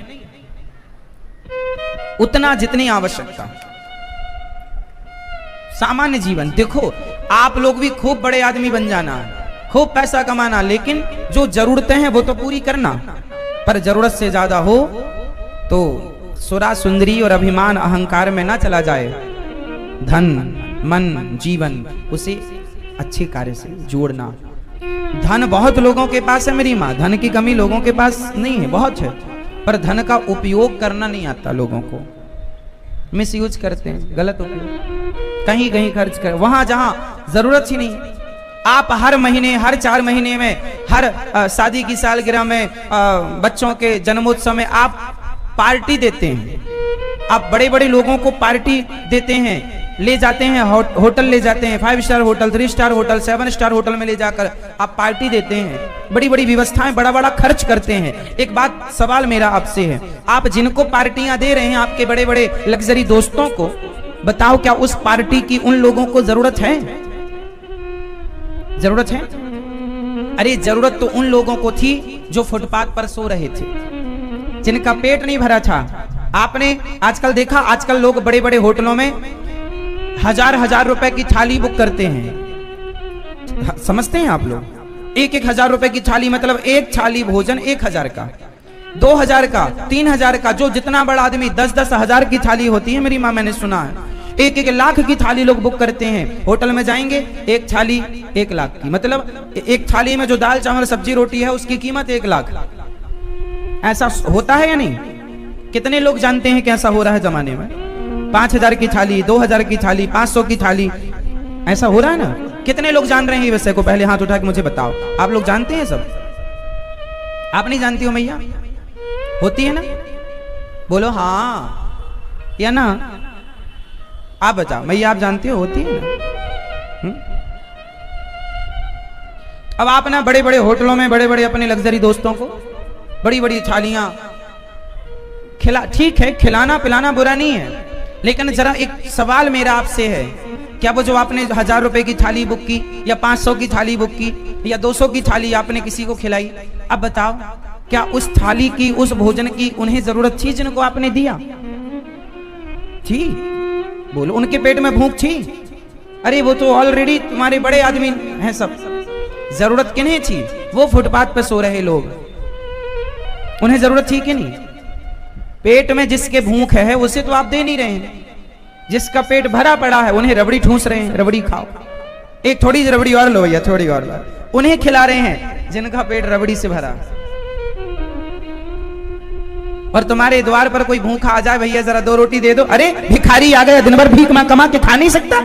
उतना जितनी आवश्यकता। सामान्य जीवन देखो, आप लोग भी खूब बड़े आदमी बन जाना, खूब पैसा कमाना, लेकिन जो जरूरतें हैं वो तो पूरी करना। पर जरूरत से ज्यादा हो तो सुरा सुंदरी और अभिमान अहंकार में ना चला जाए। धन, मन, जीवन, उसे अच्छे कार्य से जोड़ना। धन बहुत लोगों के पास है मेरी माँ, धन की कमी लोगों के पास नहीं है, बहुत है, पर धन का उपयोग करना नहीं आता लोगों को। मिस यूज करते हैं, गलत उपयोग, कहीं कहीं खर्च कर, वहां जहां जरूरत ही नहीं। आप हर महीने, हर 4 महीने में, हर शादी की सालगिरह में, बच्चों के जन्मोत्सव में आप पार्टी देते हैं। आप बड़े बड़े लोगों को पार्टी देते हैं, ले जाते हैं, होटल ले जाते हैं, 5 star hotel, 3 star hotel, 7 star hotel में ले जाकर आप पार्टी देते हैं, बड़ी बड़ी व्यवस्थाएं, बड़ा बड़ा खर्च करते हैं। एक बात, सवाल मेरा आपसे है, आप जिनको पार्टियां दे रहे हैं, आपके बड़े बड़े लग्जरी दोस्तों को, बताओ क्या उस पार्टी की उन लोगों को जरूरत है? जरूरत है? अरे जरूरत तो उन लोगों को थी जो फुटपाथ पर सो रहे थे, जिनका पेट नहीं भरा था। आपने आजकल देखा, आजकल लोग बड़े बड़े होटलों में 1000 रुपए की थाली बुक करते हैं। समझते हैं आप लोग? 1,000 रुपए की थाली, मतलब एक थाली भोजन 1000 का, 2000 का, 3000 का। जो जितना बड़ा आदमी 10-10 हजार की थाली होती है मेरी माँ, मैंने सुना है 1-1 लाख की थाली लोग बुक करते हैं। होटल में जाएंगे, एक थाली 1 लाख की, मतलब एक थाली में जो दाल चावल सब्जी रोटी है उसकी कीमत 1 लाख। ऐसा होता है या नहीं? कितने लोग जानते हैं कि ऐसा हो रहा है जमाने में? 5000 की थाली, 2000 की थाली, 500 की थाली, ऐसा हो रहा है ना? कितने लोग जान रहे हैं वैसे को? पहले हाथ उठा के मुझे बताओ, आप लोग जानते हैं सब? आप नहीं जानती हो मैया? होती है ना? बोलो हाँ या ना। आप बताओ मैया, आप जानती हो? होती है ना? अब आप ना बड़े बड़े होटलों में, बड़े बड़े अपने लग्जरी दोस्तों को बड़ी बड़ी थालियां खिला, ठीक है, खिलाना पिलाना बुरा नहीं है, लेकिन जरा एक सवाल मेरा आपसे है, क्या वो जो आपने 1000 रुपए की थाली बुक की, या 500 की थाली बुक की, या 200 की थाली आपने किसी को खिलाई, अब बताओ क्या उस थाली की, उस भोजन की उन्हें जरूरत थी जिनको आपने दिया? थी? बोलो, उनके पेट में भूख थी? अरे वो तो ऑलरेडी तुम्हारे बड़े आदमी हैं सब, जरूरत किन्हें थी? वो फुटपाथ पे सो रहे लोग, उन्हें जरूरत थी कि नहीं? पेट में जिसके भूख है उसे तो आप दे नहीं रहे हैं, जिसका पेट भरा पड़ा है उन्हें रबड़ी ठूस रहे हैं, रबड़ी खाओ, एक थोड़ी सी रबड़ी और लो भैया, थोड़ी और लो, उन्हें खिला रहे हैं जिनका पेट रबड़ी से भरा। और तुम्हारे द्वार पर कोई भूखा आ जाए, भैया जरा 2 रोटी दे दो, अरे भिखारी आ गया, दिन भर भीख कमा के खा नहीं सकता।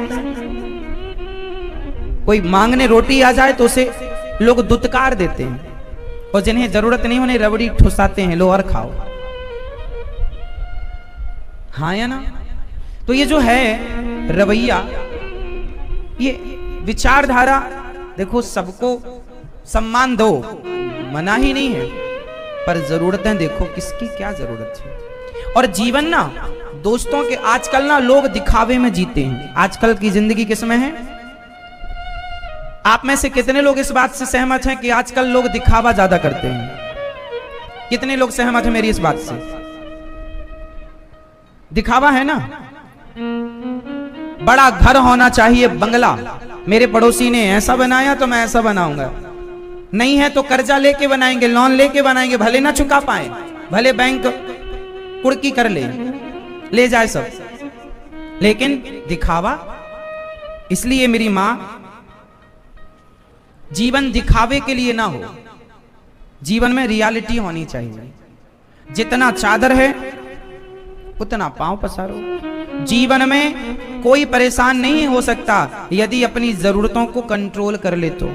कोई मांगने रोटी आ जाए तो उसे लोग दुत्कार देते हैं, और जिन्हें जरूरत नहीं उन्हें रबड़ी ठुसाते हैं, लो और खाओ। हाँ या ना? तो ये जो है रवैया, ये विचारधारा, देखो सबको सम्मान दो, मना ही नहीं है, पर जरूरतें देखो किसकी क्या जरूरत है। और जीवन ना दोस्तों के, आजकल ना लोग दिखावे में जीते हैं। आजकल की जिंदगी किसमें है? आप में से कितने लोग इस बात से सहमत हैं कि आजकल लोग दिखावा ज्यादा करते हैं? कितने लोग सहमत हैं मेरी इस बात से? दिखावा है ना, बड़ा घर होना चाहिए, बंगला, मेरे पड़ोसी ने ऐसा बनाया तो मैं ऐसा बनाऊंगा, नहीं है तो कर्जा लेके बनाएंगे, लोन लेके बनाएंगे, भले ना चुका पाए, भले बैंक कुड़की कर ले जाए सब, लेकिन दिखावा। इसलिए मेरी मां, जीवन दिखावे के लिए ना हो, जीवन में रियलिटी होनी चाहिए। जितना चादर है उतना पांव पसारो। जीवन में कोई परेशान नहीं हो सकता यदि अपनी जरूरतों को कंट्रोल कर ले तो,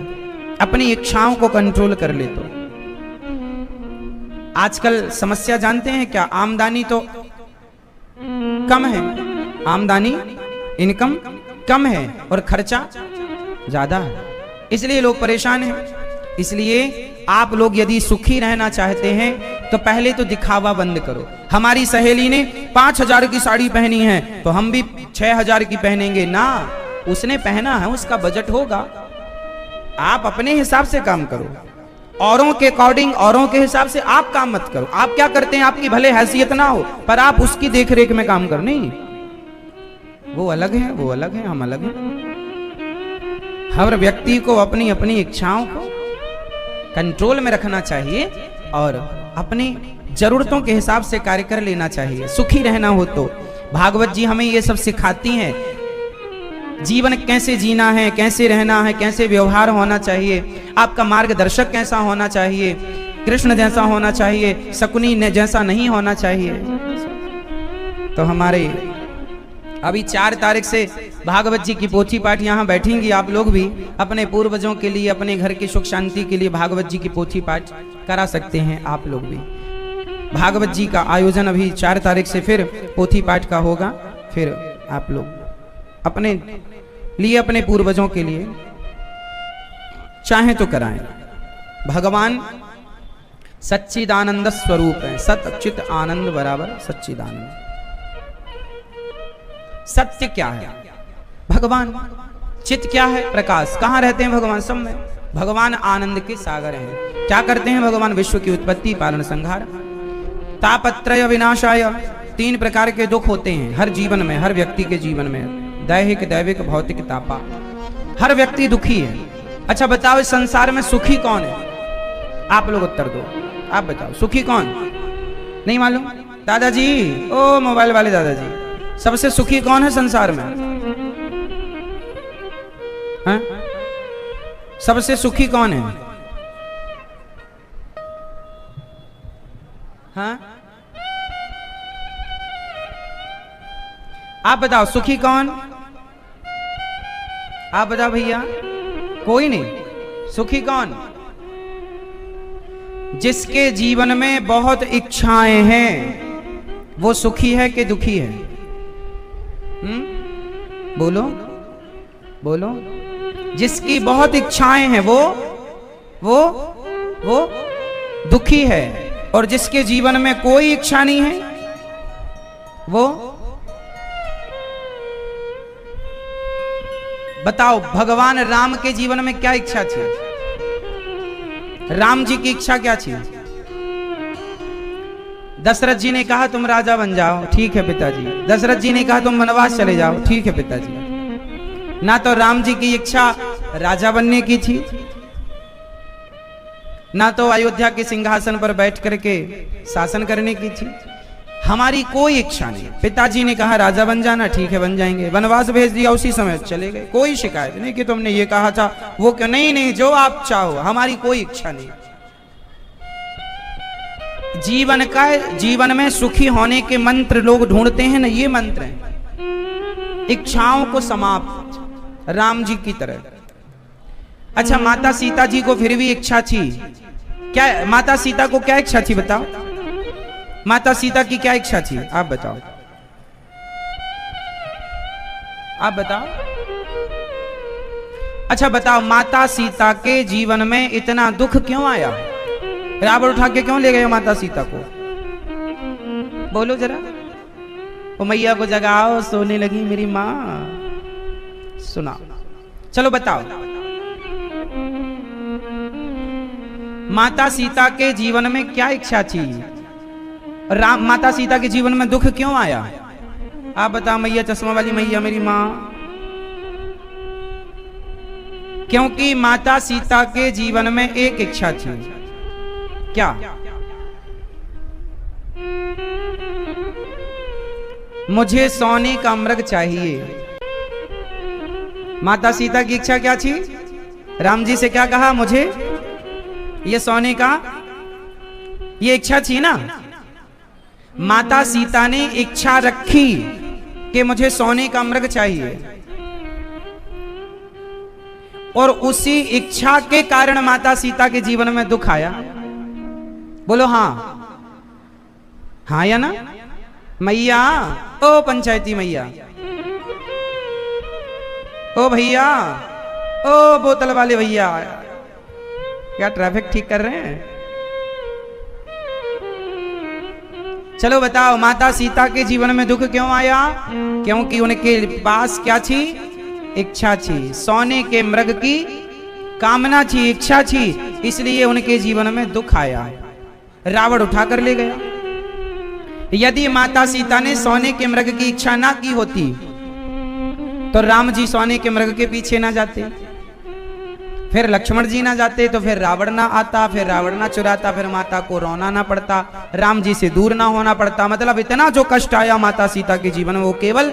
अपनी इच्छाओं को कंट्रोल कर ले तो। आजकल समस्या जानते हैं क्या? आमदनी तो कम है, आमदनी इनकम कम है और खर्चा ज्यादा है, इसलिए लोग परेशान हैं। इसलिए आप लोग यदि सुखी रहना चाहते हैं तो पहले तो दिखावा बंद करो। हमारी सहेली ने 5000 की साड़ी पहनी है तो हम भी 6000 की पहनेंगे ना, उसने पहना है, उसका बजट होगा। आप अपने हिसाब से काम करो, औरों के अकॉर्डिंग, औरों के हिसाब से आप काम मत करो। आप क्या करते हैं, आपकी भले हैसियत ना हो पर आप उसकी देखरेख में काम करो। नहीं, वो अलग है, वो अलग है, हम अलग हैं। हर व्यक्ति को अपनी अपनी इच्छाओं को कंट्रोल में रखना चाहिए और अपनी जरूरतों के हिसाब से कार्य कर लेना चाहिए। सुखी रहना हो तो भागवत जी हमें ये सब सिखाती हैं, जीवन कैसे जीना है, कैसे रहना है, कैसे व्यवहार होना चाहिए, आपका मार्गदर्शक कैसा होना चाहिए, कृष्ण जैसा होना चाहिए, शकुनी जैसा नहीं होना चाहिए। तो हमारे अभी 4 तारीख से भागवत जी की पोथी पाठ यहाँ बैठेंगी। आप लोग भी अपने पूर्वजों के लिए, अपने घर की सुख शांति के लिए भागवत जी की पोथी पाठ करा सकते हैं। आप लोग भी भागवत जी का आयोजन अभी 4 तारीख से फिर पोथी पाठ का होगा। फिर आप लोग अपने लिए, अपने पूर्वजों के लिए चाहे तो कराएं। भगवान सच्चिदानंद स्वरूप है, सत चित आनंद बराबर सच्चिदानंद। सत्य क्या है? भगवान। चित क्या है? प्रकाश। कहाँ रहते हैं भगवान? सब में। भगवान आनंद के सागर हैं। क्या करते हैं भगवान? विश्व की उत्पत्ति, पालन, संहार। तापत्रय विनाशाय। 3 प्रकार के दुख होते हैं हर जीवन में, हर व्यक्ति के जीवन में, दैहिक, दैविक, भौतिक, तापा। हर व्यक्ति दुखी है। अच्छा बताओ, इस संसार में सुखी कौन है? आप लोग उत्तर दो, आप बताओ सुखी कौन? नहीं मालूम? दादाजी, ओ मोबाइल वाले दादाजी, सबसे सुखी कौन है संसार में? हाँ? सबसे सुखी कौन है? हाँ? आप बताओ सुखी कौन? आप बताओ भैया। कोई नहीं। सुखी कौन? जिसके जीवन में बहुत इच्छाएं हैं वो सुखी है कि दुखी है? बोलो बोलो। जिसकी बहुत इच्छाएं हैं वो दुखी है, और जिसके जीवन में कोई इच्छा नहीं है वो? बताओ, भगवान राम के जीवन में क्या इच्छा थी? राम जी की इच्छा क्या थी? दशरथ जी ने कहा तुम राजा बन जाओ, ठीक है पिताजी। दशरथ जी ने कहा तुम वनवास चले जाओ, ठीक है पिताजी। ना तो राम जी की इच्छा राजा बनने की थी, ना तो अयोध्या के सिंहासन पर बैठ करके शासन करने की थी। हमारी कोई इच्छा नहीं। पिताजी ने कहा राजा बन जाना, ठीक है बन जाएंगे। वनवास भेज दिया, उसी समय चले गए। कोई शिकायत नहीं कि तुमने ये कहा था वो क्यों, नहीं नहीं, जो आप चाहो, हमारी कोई इच्छा नहीं। जीवन में सुखी होने के मंत्र लोग ढूंढते हैं ना, ये मंत्र हैं इच्छाओं को समाप्त, राम जी की तरह। अच्छा, माता सीता जी को फिर भी इच्छा थी क्या? माता सीता को क्या इच्छा थी बताओ? माता सीता की क्या इच्छा थी आप बताओ? आप बताओ। अच्छा बताओ, माता सीता के जीवन में इतना दुख क्यों आया? रावण उठा के क्यों ले गए माता सीता को? बोलो जरा। ओ मैया को जगाओ, सोने लगी मेरी माँ, सुना। चलो बताओ, माता सीता के जीवन में क्या इच्छा थी? माता सीता के जीवन में दुख क्यों आया? आप बताओ मैया, चश्मा वाली मैया मेरी माँ। क्योंकि माता सीता के जीवन में एक इच्छा थी। क्या? मुझे सोने का मृग चाहिए। माता सीता की इच्छा क्या थी? राम जी से क्या कहा? मुझे ये सोने का, ये इच्छा थी ना। माता सीता ने इच्छा रखी कि मुझे सोने का मृग चाहिए, और उसी इच्छा के कारण माता सीता के जीवन में दुख आया। बोलो हाँ, हाँ या ना? मैया, ओ पंचायती मैया, ओ भैया, ओ बोतल वाले भैया, क्या ट्रैफिक ठीक कर रहे हैं? चलो बताओ, माता सीता के जीवन में दुख क्यों आया? क्योंकि उनके पास क्या थी? इच्छा थी, सोने के मृग की कामना थी, इच्छा थी, इसलिए उनके जीवन में दुख आया। रावण उठा कर ले गया। यदि माता सीता ने सोने के मृग की इच्छा ना की होती तो राम जी सोने के मृग के पीछे ना जाते, फिर लक्ष्मण जी ना जाते, तो फिर रावण ना आता, फिर रावण ना चुराता, फिर माता को रोना ना पड़ता, राम जी से दूर ना होना पड़ता। मतलब इतना जो कष्ट आया माता सीता के जीवन में, वो केवल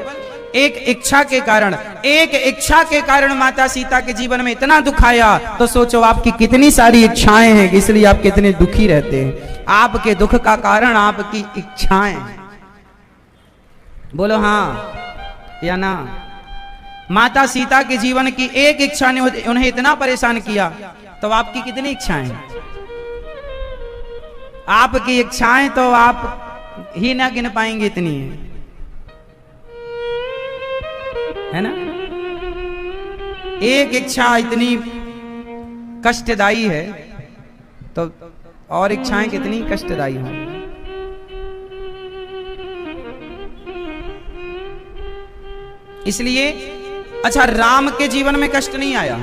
एक इच्छा के कारण, एक इच्छा के कारण माता सीता के जीवन में इतना दुख आया। तो सोचो आपकी कितनी सारी इच्छाएं हैं, इसलिए आप कितने दुखी रहते हैं। आपके दुख का कारण आपकी इच्छाएं। बोलो हाँ या ना? माता सीता के जीवन की एक इच्छा ने उन्हें इतना परेशान किया, तो आपकी कितनी इच्छाएं? आपकी इच्छाएं तो आप ही ना गिन पाएंगे, इतनी है ना? एक इच्छा इतनी कष्टदायी है, तो और इच्छाएं कितनी कष्टदायी होंगी। इसलिए अच्छा, राम के जीवन में कष्ट नहीं आया?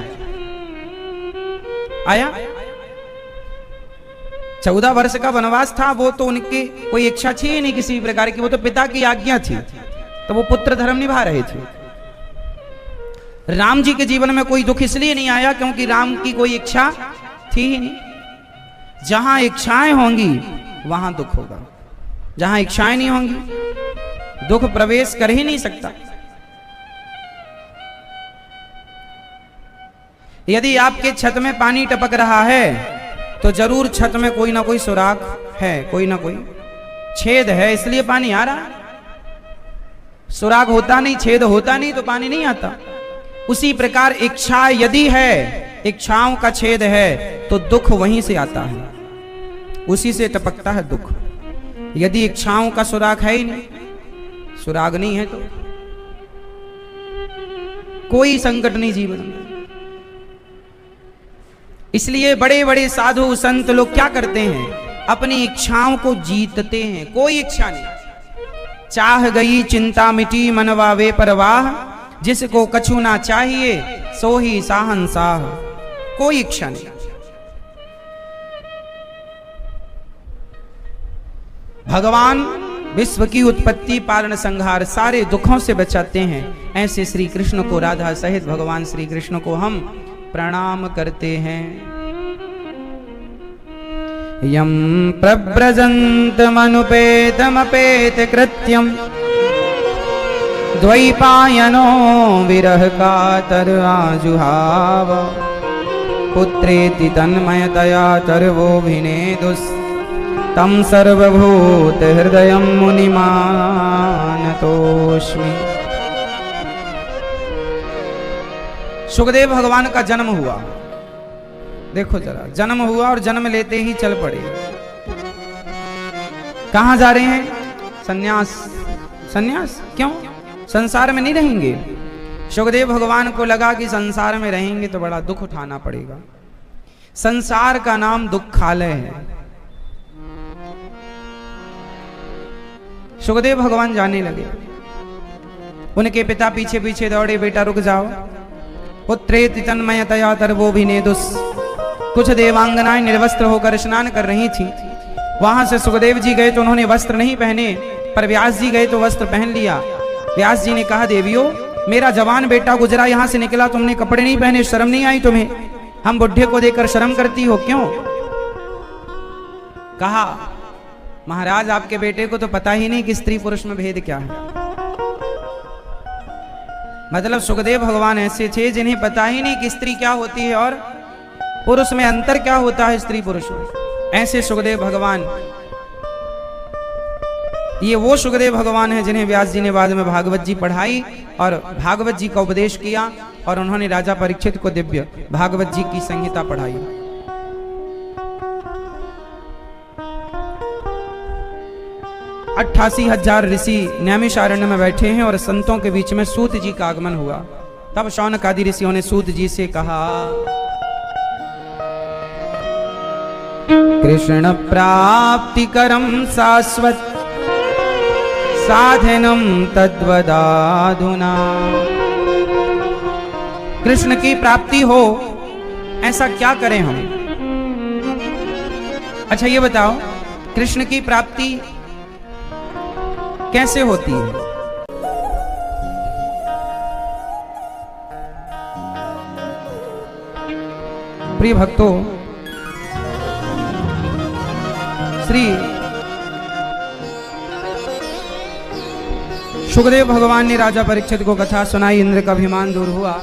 आया? 14 वर्ष का वनवास था, वो तो उनकी कोई इच्छा थी नहीं किसी प्रकार की, वो तो पिता की आज्ञा थी, तो वो पुत्र धर्म निभा रहे थे। राम जी के जीवन में कोई दुख इसलिए नहीं आया क्योंकि राम की कोई इच्छा थी ही नहीं। जहां इच्छाएं होंगी वहां दुख होगा, जहां इच्छाएं नहीं होंगी दुख प्रवेश कर ही नहीं सकता। यदि आपके छत में पानी टपक रहा है तो जरूर छत में कोई ना कोई सुराख है, कोई ना कोई छेद है, इसलिए पानी आ रहा है। सुराख होता नहीं, छेद होता नहीं तो पानी नहीं आता। उसी प्रकार इच्छा यदि है, इच्छाओं का छेद है, तो दुख वहीं से आता है, उसी से टपकता है दुख। यदि इच्छाओं का सुराग है ही नहीं, सुराग नहीं है, तो कोई संकट नहीं जीवन में। इसलिए बड़े बड़े साधु संत लोग क्या करते हैं? अपनी इच्छाओं को जीतते हैं। कोई इच्छा नहीं, चाह गई चिंता मिटी मनवा वे परवाह, जिसको कछु ना चाहिए सो ही साहंसाह। कोई इच्छा नहीं। भगवान विश्व की उत्पत्ति पालन संहार सारे दुखों से बचाते हैं। ऐसे श्री कृष्ण को, राधा सहित भगवान श्री कृष्ण को हम प्रणाम करते हैं। यं प्रव्रजन्तमनुपेतमपेतकृत्यं द्वैपायनो विरह कातर आजुहाव पुत्रेति तन्मयतया तर्वोऽभिनेदुस् तं सर्वभूतहृदयं मुनिमानतोऽस्मि। सुखदेव भगवान का जन्म हुआ, देखो जरा, जन्म हुआ और जन्म लेते ही चल पड़े। कहां जा रहे हैं? सन्यास। सन्यास क्यों? संसार में नहीं रहेंगे। सुखदेव भगवान को लगा कि संसार में रहेंगे तो बड़ा दुख उठाना पड़ेगा। संसार का नाम दुखालय है। सुखदेव भगवान जाने लगे। उनके पिता पीछे पीछे दौड़े, बेटा रुक जाओ। पुत्रेति तन्मयतया तर्वोऽभिनेदुस्। कुछ देवांगनाएं निर्वस्त्र होकर स्नान कर रही थी। वहां से सुखदेव जी गए तो उन्होंने वस्त्र नहीं पहने, पर व्यास जी गए तो वस्त्र पहन लिया। व्यास जी ने कहा, देवियों, मेरा जवान बेटा गुजरा, यहां से निकला, तुमने कपड़े नहीं पहने, शर्म नहीं आई तुम्हें? हम बुढ़े को देखकर शर्म करती हो क्यों? कहा, महाराज आपके बेटे को तो पता ही नहीं कि स्त्री पुरुष में भेद क्या है। मतलब सुखदेव भगवान ऐसे थे जिन्हें पता ही नहीं कि स्त्री क्या होती है और पुरुष में अंतर क्या होता है, स्त्री पुरुष में। ऐसे सुखदेव भगवान, ये वो सुखदेव भगवान हैं जिन्हें व्यास जी ने बाद में भागवत जी पढ़ाई और भागवत जी का उपदेश किया और उन्होंने राजा परीक्षित को दिव्य भागवत जी की संहिता पढ़ाई। 88,000 ऋषि नैमिषारण्य में बैठे हैं और संतों के बीच में सूत जी का आगमन हुआ। तब शौनक आदि ऋषियों ने सूत जी से कहा, कृष्ण प्राप्ति करम शाश्वत साधनम तद्वदाधुना। कृष्ण की प्राप्ति हो ऐसा क्या करें हम? अच्छा ये बताओ, कृष्ण की प्राप्ति कैसे होती है? प्रिय भक्तों, श्री सुखदेव भगवान ने राजा परीक्षित को कथा सुनाई, इंद्र का अभिमान दूर हुआ।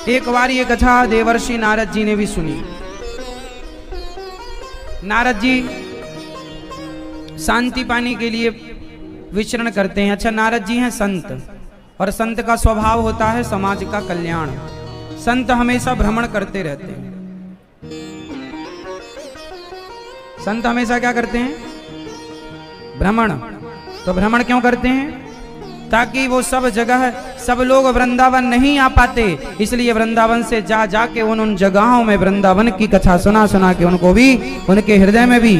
एक बार ये कथा देवर्षि नारद जी ने भी सुनी। नारद जी शांति पाने के लिए विचरण करते हैं। अच्छा, नारद जी हैं संत और संत का स्वभाव होता है समाज का कल्याण। संत हमेशा भ्रमण करते रहते हैं। संत हमेशा क्या करते हैं? भ्रमण। तो भ्रमण क्यों करते हैं? ताकि वो सब जगह, सब लोग वृंदावन नहीं आ पाते, इसलिए वृंदावन से जा जाके उन जगहों में वृंदावन की कथा सुना सुना के उनको भी, उनके हृदय में भी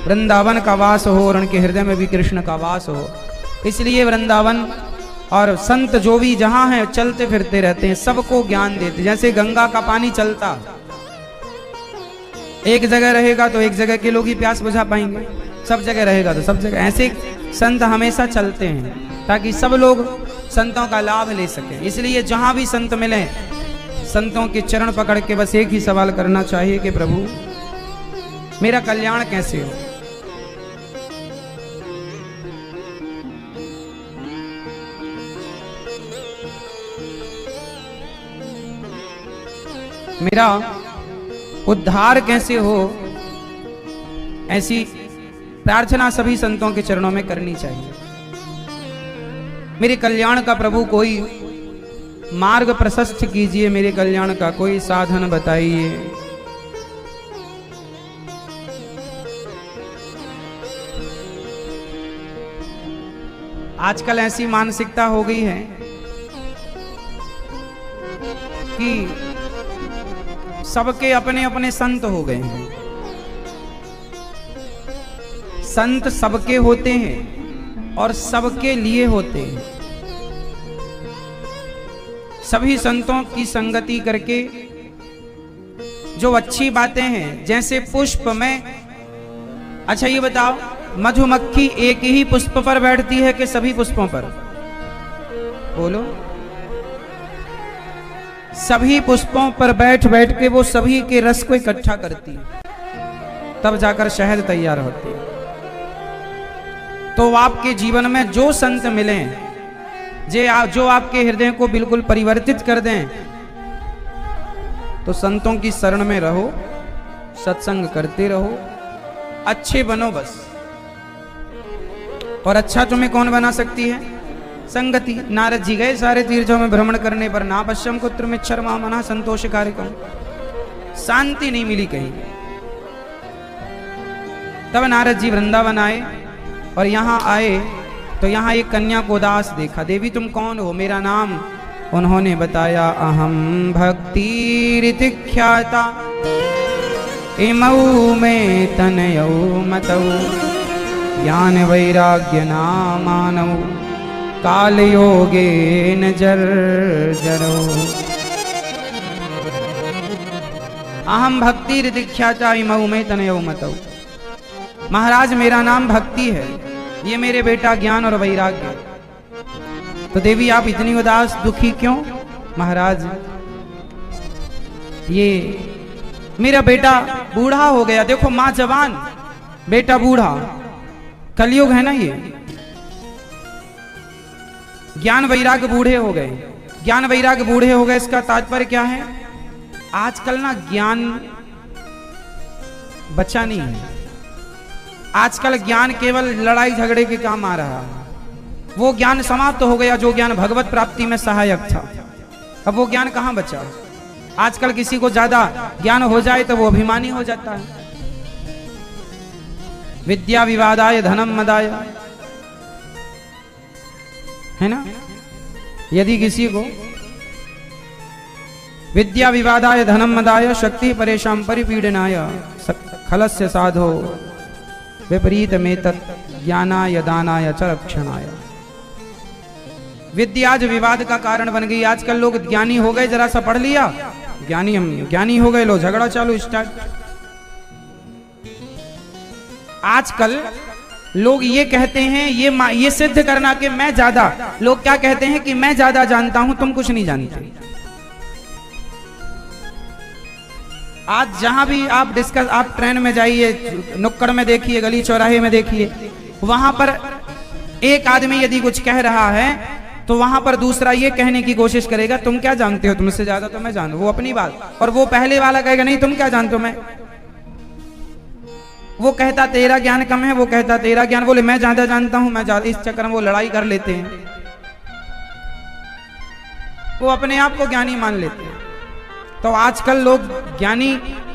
वृंदावन का वास हो और उनके हृदय में भी कृष्ण का वास हो। इसलिए वृंदावन और संत जो भी जहां हैं चलते फिरते रहते हैं, सबको ज्ञान देते। जैसे गंगा का पानी चलता, एक जगह रहेगा तो एक जगह के लोग ही प्यास बुझा पाएंगे, सब जगह रहेगा तो सब जगह। ऐसे संत हमेशा चलते हैं ताकि सब लोग संतों का लाभ ले सकें। इसलिए जहां भी संत मिले, संतों के चरण पकड़ के बस एक ही सवाल करना चाहिए कि प्रभु मेरा कल्याण कैसे हो। मेरा उद्धार कैसे हो, ऐसी प्रार्थना सभी संतों के चरणों में करनी चाहिए। मेरे कल्याण का प्रभु कोई मार्ग प्रशस्त कीजिए, मेरे कल्याण का कोई साधन बताइए। आजकल ऐसी मानसिकता हो गई है कि सबके अपने अपने संत हो गए हैं। संत सबके होते हैं और सबके लिए होते हैं। सभी संतों की संगति करके जो अच्छी बातें हैं, जैसे पुष्प में, अच्छा ये बताओ, मधुमक्खी एक ही पुष्प पर बैठती है कि सभी पुष्पों पर? बोलो। सभी पुष्पों पर बैठ बैठ के वो सभी के रस को इकट्ठा करती है। तब जाकर शहद तैयार होती है। तो आपके जीवन में जो संत मिले, जो आपके हृदय को बिल्कुल परिवर्तित कर दें, तो संतों की शरण में रहो, सत्संग करते रहो, अच्छे बनो बस। और अच्छा तुम्हें कौन बना सकती है? संगति। नारद जी गए सारे तीर्थों में भ्रमण करने पर, ना पश्चिम कुत्र मिच्छर मना संतोष कार्यक्रम, शांति नहीं मिली कहीं। तब नारद जी वृंदावन आए और यहाँ आए तो यहाँ एक कन्या को उदास देखा। देवी तुम कौन हो? मेरा नाम। उन्होंने बताया, अहम भक्ति ऋतिख्याता इमऊ में तनयौ मतौ ज्ञान वैराग्य नामानौ काल योगे न जर्जरो। अहम भक्ति ऋतिख्याता इमऊ में तनयौ मतौ। महाराज मेरा नाम भक्ति है, ये मेरे बेटा ज्ञान और वैराग्य। तो देवी आप इतनी उदास दुखी क्यों? महाराज ये मेरा बेटा बूढ़ा हो गया। देखो माँ जवान, बेटा बूढ़ा, कलयुग है ना ये। ज्ञान वैराग्य बूढ़े हो गए। ज्ञान वैराग्य बूढ़े हो गए, इसका तात्पर्य क्या है? आजकल ना ज्ञान बचा नहीं है। आजकल ज्ञान केवल लड़ाई झगड़े के काम आ रहा है। वो ज्ञान समाप्त हो गया जो ज्ञान भगवत प्राप्ति में सहायक था। अब वो ज्ञान कहां बचा? आजकल किसी को ज्यादा ज्ञान हो जाए तो वो अभिमानी हो जाता है। विद्या विवादाय धनम मदाय, है ना? यदि किसी को विद्या विवादाय धनम मदाय शक्ति परेशान परिपीडनाय खलस्य साधो विपरीत में तत् ज्ञानाय दानाय च रक्षणाय। विद्या आज विवाद का कारण बन गई। आजकल लोग ज्ञानी हो गए, जरा सा पढ़ लिया, ज्ञानी हम ज्ञानी हो गए, लो झगड़ा चालू स्टार्ट। आजकल लोग ये कहते हैं, ये सिद्ध करना कि मैं ज्यादा, लोग क्या कहते हैं कि मैं ज्यादा जानता हूं, तुम कुछ नहीं जानते। आज जहां भी आप आप ट्रेन में जाइए, नुक्कड़ में देखिए, गली चौराहे में देखिए, वहां पर एक आदमी यदि कुछ कह रहा है तो वहां पर दूसरा ये कहने की कोशिश करेगा, तुम क्या जानते हो, तुमसे ज्यादा तो मैं जानू, वो अपनी बात। और वो पहले वाला कहेगा, नहीं तुम क्या जानते हो, मैं। वो कहता तेरा ज्ञान कम है, वो कहता तेरा ज्ञान, बोले मैं ज्यादा जानता हूं, मैं ज्यादा। इस चक्कर में वो लड़ाई कर लेते हैं, वो अपने आप को ज्ञानी मान लेते हैं। तो आजकल लोग ज्ञानी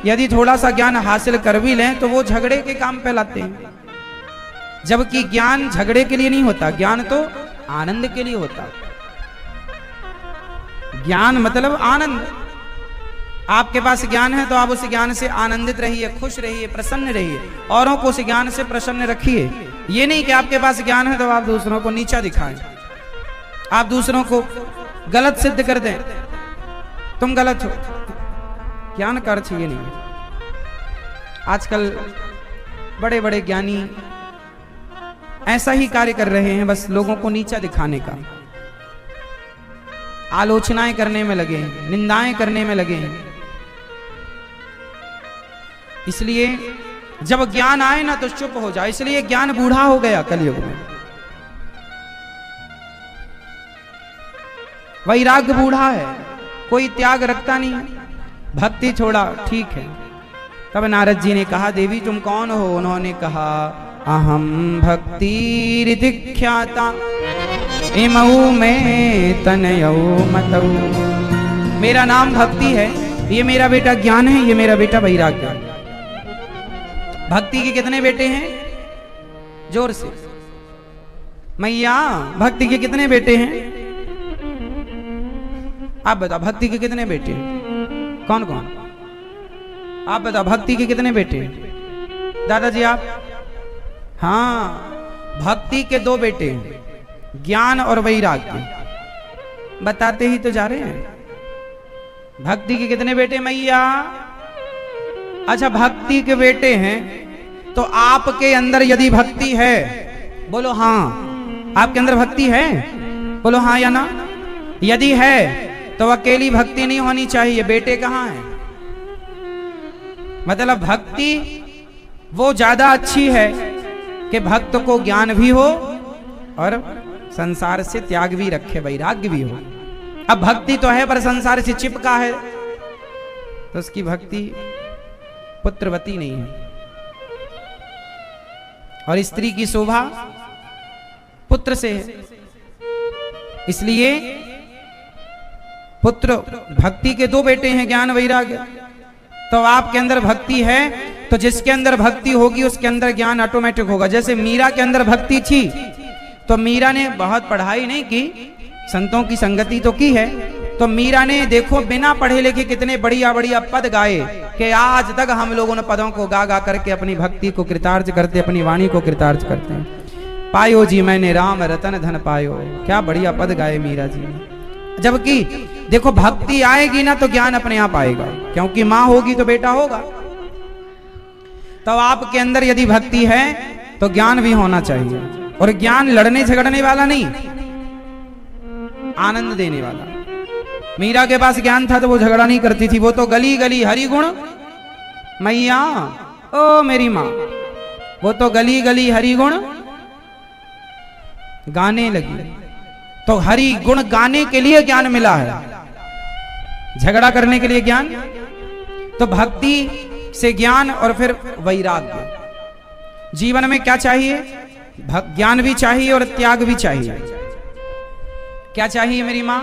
यदि थोड़ा सा ज्ञान हासिल कर भी लें तो वो झगड़े के काम पे लाते हैं, जबकि ज्ञान झगड़े के लिए नहीं होता, ज्ञान तो आनंद के लिए होता। ज्ञान मतलब आनंद। आपके पास ज्ञान है तो आप उस ज्ञान से आनंदित रहिए, खुश रहिए, प्रसन्न रहिए, औरों को उस ज्ञान से प्रसन्न रखिए। ये नहीं कि आपके पास ज्ञान है तो आप दूसरों को नीचा दिखाएं, आप दूसरों को गलत सिद्ध कर दें, तुम गलत हो। ज्ञान का अर्थ ये नहीं। आजकल बड़े बड़े ज्ञानी ऐसा ही कार्य कर रहे हैं, बस लोगों को नीचा दिखाने का, आलोचनाएं करने में लगे हैं, निंदाएं करने में लगे हैं। इसलिए जब ज्ञान आए ना तो चुप हो जाए। इसलिए ज्ञान बूढ़ा हो गया कलयुग में, वैराग्य बूढ़ा है, कोई त्याग रखता नहीं है, भक्ति छोड़ा, ठीक है। तब नारद जी ने कहा, देवी तुम कौन हो? उन्होंने कहा, अहम भक्ति ऋतिख्याता इमऊ में तनयौ मतौ। मेरा नाम भक्ति है, ये मेरा बेटा ज्ञान है, ये मेरा बेटा वैराग्य है। भक्ति के कितने बेटे हैं? जोर से मैया, भक्ति के कितने बेटे हैं? आप बताओ, भक्ति के कितने बेटे हैं? कौन कौन? आप बताओ, भक्ति के कितने बेटे हैं? दादाजी आप? हाँ, भक्ति के 2 बेटे हैं, ज्ञान और वैराग्य। बताते ही तो जा रहे हैं। भक्ति के कितने बेटे मैया? अच्छा, भक्ति के बेटे हैं तो आपके अंदर यदि भक्ति है, बोलो हाँ। आपके अंदर भक्ति है, बोलो हाँ या ना। यदि है तो अकेली भक्ति नहीं होनी चाहिए, बेटे कहाँ हैं? मतलब भक्ति वो ज्यादा अच्छी है कि भक्त को ज्ञान भी हो और संसार से त्याग भी रखे, वैराग्य भी हो। अब भक्ति तो है पर संसार से चिपका है तो उसकी भक्ति पुत्रवती नहीं है। और स्त्री की शोभा पुत्र से है, इसलिए पुत्र भक्ति के दो बेटे हैं, ज्ञान वैराग्य। तो आपके अंदर भक्ति है तो जिसके अंदर भक्ति होगी उसके अंदर ज्ञान ऑटोमेटिक होगा। जैसे मीरा के अंदर भक्ति थी तो मीरा ने बहुत पढ़ाई नहीं की, संतों की संगति तो की है, तो मीरा ने देखो बिना पढ़े लिखे कितने बढ़िया बढ़िया पद गाए कि आज तक हम लोग उन पदों को गा गा करके अपनी भक्ति को कृतार्थ करते, अपनी वाणी को कृतार्थ करते हैं। पायो जी मैंने राम रतन धन पायो, क्या बढ़िया पद गाए मीरा जी ने। जबकि देखो भक्ति आएगी ना तो ज्ञान अपने आप आएगा, क्योंकि मां होगी तो बेटा होगा। तो आपके अंदर यदि भक्ति है तो ज्ञान भी होना चाहिए, और ज्ञान लड़ने झगड़ने वाला नहीं, आनंद देने वाला। मीरा के पास ज्ञान था तो वो झगड़ा नहीं करती थी, वो तो गली गली हरि गुण मैया ओ मेरी मां, वो तो गली गली हरि गुण गाने लगी। तो हरि गुण गाने के लिए ज्ञान मिला है, झगड़ा करने के लिए ज्ञान। तो भक्ति से ज्ञान और फिर वैराग्य। जीवन में क्या चाहिए? ज्ञान भी चाहिए और त्याग भी चाहिए। क्या चाहिए मेरी मां?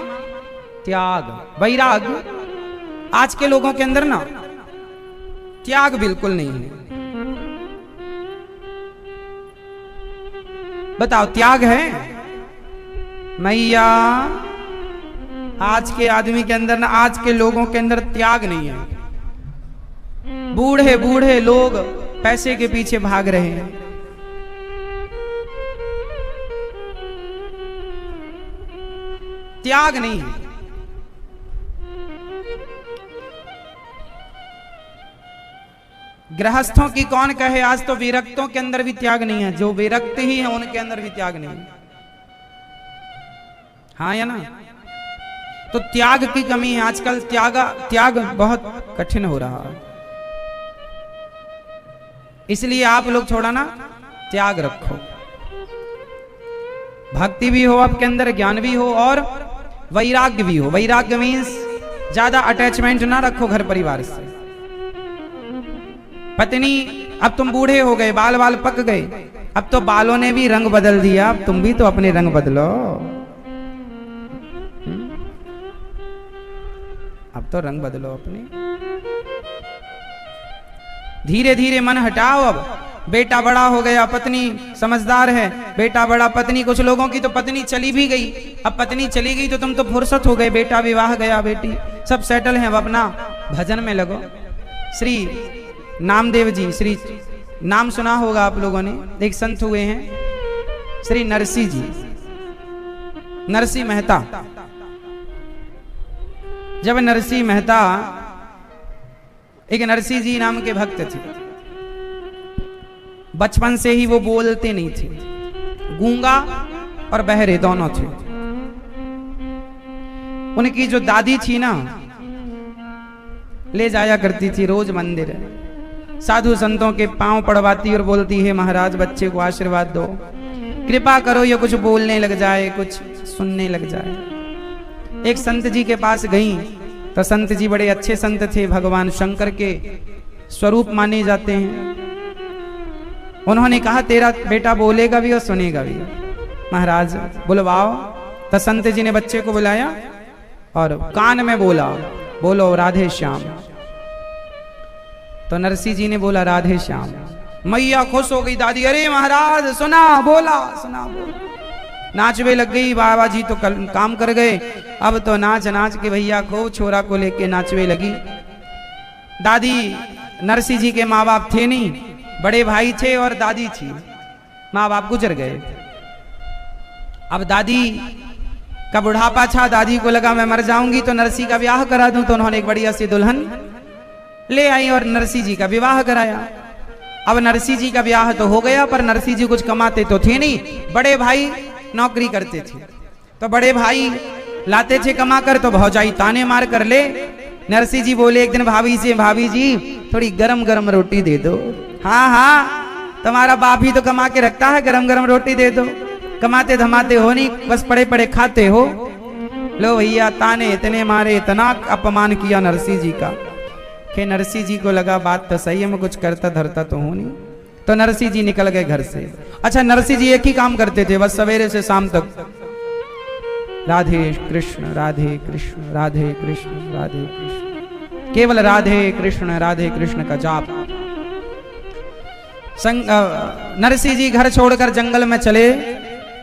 त्याग, वैराग्य। आज के लोगों के अंदर ना त्याग बिल्कुल नहीं है। बताओ त्याग है मैया? आज के आदमी के अंदर ना, आज के लोगों के अंदर त्याग नहीं है। बूढ़े बूढ़े लोग पैसे के पीछे भाग रहे हैं। त्याग नहीं है। गृहस्थों की कौन कहे, आज तो विरक्तों के अंदर भी त्याग नहीं है। जो विरक्त ही है उनके अंदर भी त्याग नहीं है। हाँ या ना? तो त्याग की कमी है आजकल। त्याग बहुत कठिन हो रहा है। इसलिए आप लोग थोड़ा ना त्याग रखो। भक्ति भी हो आपके अंदर, ज्ञान भी हो और वैराग्य भी हो। वैराग्य मीन्स ज्यादा अटैचमेंट ना रखो घर परिवार से। पत्नी, अब तुम बूढ़े हो गए, बाल बाल पक गए, अब तो बालों ने भी रंग बदल दिया, अब तुम भी तो अपने रंग बदलो। अब तो रंग बदलो अपने। धीरे धीरे मन हटाओ। अब बेटा बड़ा हो गया, पत्नी समझदार है, बेटा बड़ा, पत्नी, कुछ लोगों की तो पत्नी चली भी गई। अब पत्नी चली गई तो तुम तो फुर्सत हो गए, बेटा विवाह गया, बेटी सब सेटल है, अब अपना भजन में लगो। श्री नामदेव जी, श्री नाम सुना होगा आप लोगों ने, एक संत हुए हैं श्री नरसी जी, नरसी मेहता। जब नरसी मेहता, एक नरसी जी नाम के भक्त थे, बचपन से ही वो बोलते नहीं थे, गूंगा और बहरे दोनों थे। उनकी जो दादी थी ना, ले जाया करती थी रोज मंदिर, साधु संतों के पांव पड़वाती और बोलती है महाराज बच्चे को आशीर्वाद दो, कृपा करो ये कुछ बोलने लग जाए, कुछ सुनने लग जाए। एक संत जी के पास गई तो संत जी बड़े अच्छे संत थे, भगवान शंकर के स्वरूप माने जाते हैं। उन्होंने कहा तेरा बेटा बोलेगा भी और सुनेगा भी, महाराज बुलवाओ। तो संत जी ने बच्चे को बुलाया और कान में बोला, बोलो राधे श्याम। तो नरसी जी ने बोला राधे श्याम। मैया खुश हो गई, दादी अरे महाराज सुना बोला, सुना बोला। नाचवे लग गई। बाबा जी तो काम कर गए, अब तो नाच नाच के भैया को छोरा को लेके नाचवे लगी। दादी, नरसी जी के माँ बाप थे नहीं, बड़े भाई थे और दादी थी, माँ बाप गुजर गए। अब दादी का बुढ़ापा था, दादी को लगा मैं मर जाऊंगी तो नरसी का ब्याह करा दूं, तो उन्होंने एक बढ़िया सी दुल्हन ले आई और नरसी जी का विवाह कराया। अब नरसी जी का ब्याह तो हो गया, पर नरसी जी कुछ कमाते तो थे नहीं, बड़े भाई नौकरी करते थे, तो बड़े भाई लाते थे कमा कर, तो भौजाई ताने मार कर ले। नरसी जी बोले एक दिन भाभी से, भाभी जी थोड़ी गरम गरम रोटी दे दो। हाँ हाँ, तुम्हारा बाप ही तो कमा के रखता है, गरम गरम रोटी दे दो, कमाते धमाते हो नहीं, बस पड़े पड़े खाते हो। लो भैया, ताने इतने मारे, इतना अपमान किया नरसिंह जी का कि नरसिंह जी को लगा बात तो सही है, मैं कुछ करता धरता तो हूं नहीं। तो नरसिंह जी निकल गए घर से। अच्छा, नरसिंह जी एक ही काम करते थे बस, सवेरे से शाम तक राधे कृष्ण राधे कृष्ण राधे कृष्ण राधे कृष्ण, केवल राधे कृष्ण का जाप। नरसिंह जी घर छोड़कर जंगल में चले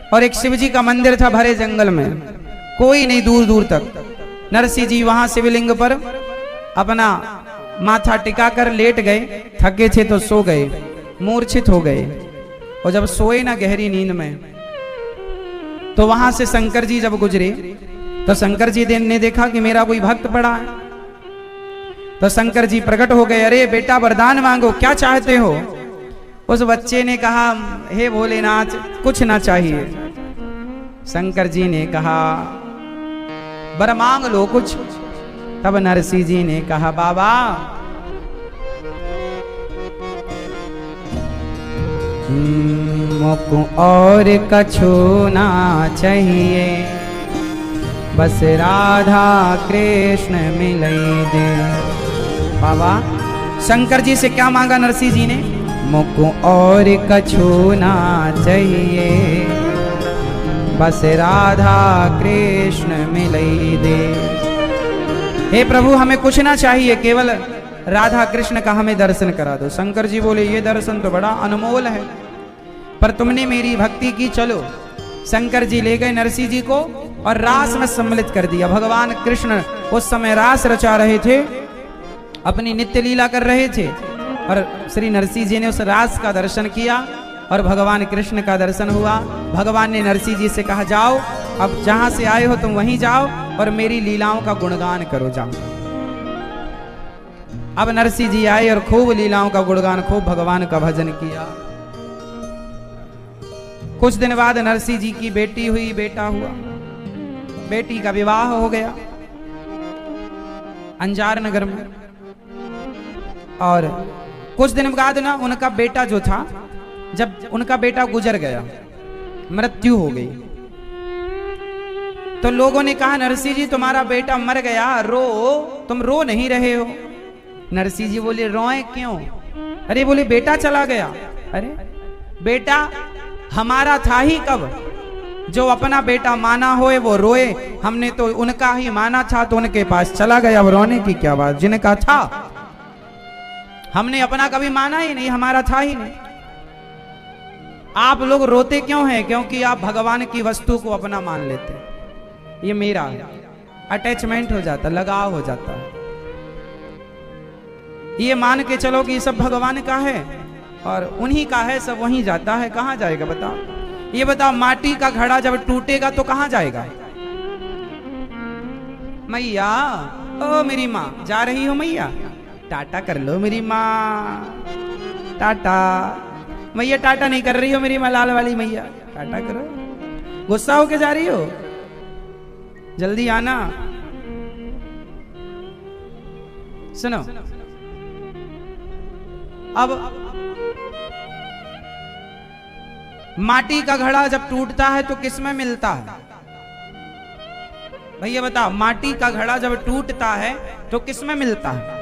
और एक शिव जी का मंदिर था भरे जंगल में, कोई नहीं दूर दूर तक। नरसिंह जी वहां शिवलिंग पर अपना माथा टिकाकर लेट गए, थके थे तो सो गए, मूर्छित हो गए। और जब सोए ना गहरी नींद में, तो वहां से शंकर जी जब गुजरे तो शंकर जी ने देखा कि मेरा कोई भक्त पड़ा है। तो शंकर जी प्रकट हो गए, अरे बेटा वरदान मांगो, क्या चाहते हो? उस बच्चे ने कहा, हे भोलेनाथ कुछ ना चाहिए। शंकर जी ने कहा, वर मांग लो कुछ। तब नरसिंह जी ने कहा, बाबा मुझको और कछु ना चाहिए, बस राधा कृष्ण मिलई दे। बाबा, शंकर जी से क्या मांगा नरसिंह जी ने? मुझको और कछु ना चाहिए, बस राधा कृष्ण मिलई दे। हे प्रभु, हमें कुछ ना चाहिए, केवल राधा कृष्ण का हमें दर्शन करा दो। शंकर जी बोले, ये दर्शन तो बड़ा अनमोल है, पर तुमने मेरी भक्ति की, चलो। शंकर जी ले गए नरसिंह जी को और रास में सम्मिलित कर दिया। भगवान कृष्ण उस समय रास रचा रहे थे, अपनी नित्य लीला कर रहे थे, और श्री नरसिंह जी ने उस रास का दर्शन किया और भगवान कृष्ण का दर्शन हुआ। भगवान ने नरसिंह जी से कहा, जाओ, अब जहां से आए हो तुम वहीं जाओ और मेरी लीलाओं का गुणगान करो, जाओ। अब नरसिंह जी आए और खूब लीलाओं का गुणगान, खूब भगवान का भजन किया। कुछ दिन बाद नरसिंह जी की बेटी हुई, बेटा हुआ, बेटी का विवाह हो गया अंजार नगर में। और कुछ दिन बाद ना उनका बेटा जो था, जब उनका बेटा गुजर गया, मृत्यु हो गई, तो लोगों ने कहा, नरसिंह जी तुम्हारा बेटा मर गया, रो, तुम रो नहीं रहे हो। नरसिंह जी बोले, रोए क्यों? अरे बोले, बेटा चला गया। अरे बेटा हमारा था ही कब? जो अपना बेटा माना होए वो रोए, हमने तो उनका ही माना था तो उनके पास चला गया, अब रोने की क्या बात? जिनका था, हमने अपना कभी माना ही नहीं, हमारा था ही नहीं। आप लोग रोते क्यों हैं? क्योंकि आप भगवान की वस्तु को अपना मान लेते, ये मेरा है, अटैचमेंट हो जाता, लगाव हो जाता है। ये मान के चलो कि ये सब भगवान का है और उन्हीं का है, सब वहीं जाता है। कहाँ जाएगा बताओ? ये बताओ, माटी का घड़ा जब टूटेगा तो कहाँ जाएगा? मैया, ओ मेरी माँ, जा रही हो मैया? टाटा कर लो मेरी माँ, टाटा। मैया टाटा नहीं कर रही हो मेरी माँ, लाल वाली मैया, टाटा करो। गुस्सा होके जा रही हो? जल्दी आना। सुनो, अब माटी का घड़ा जब टूटता है तो किसमें मिलता है? भैया बताओ, माटी का घड़ा जब टूटता है तो किसमें मिलता है?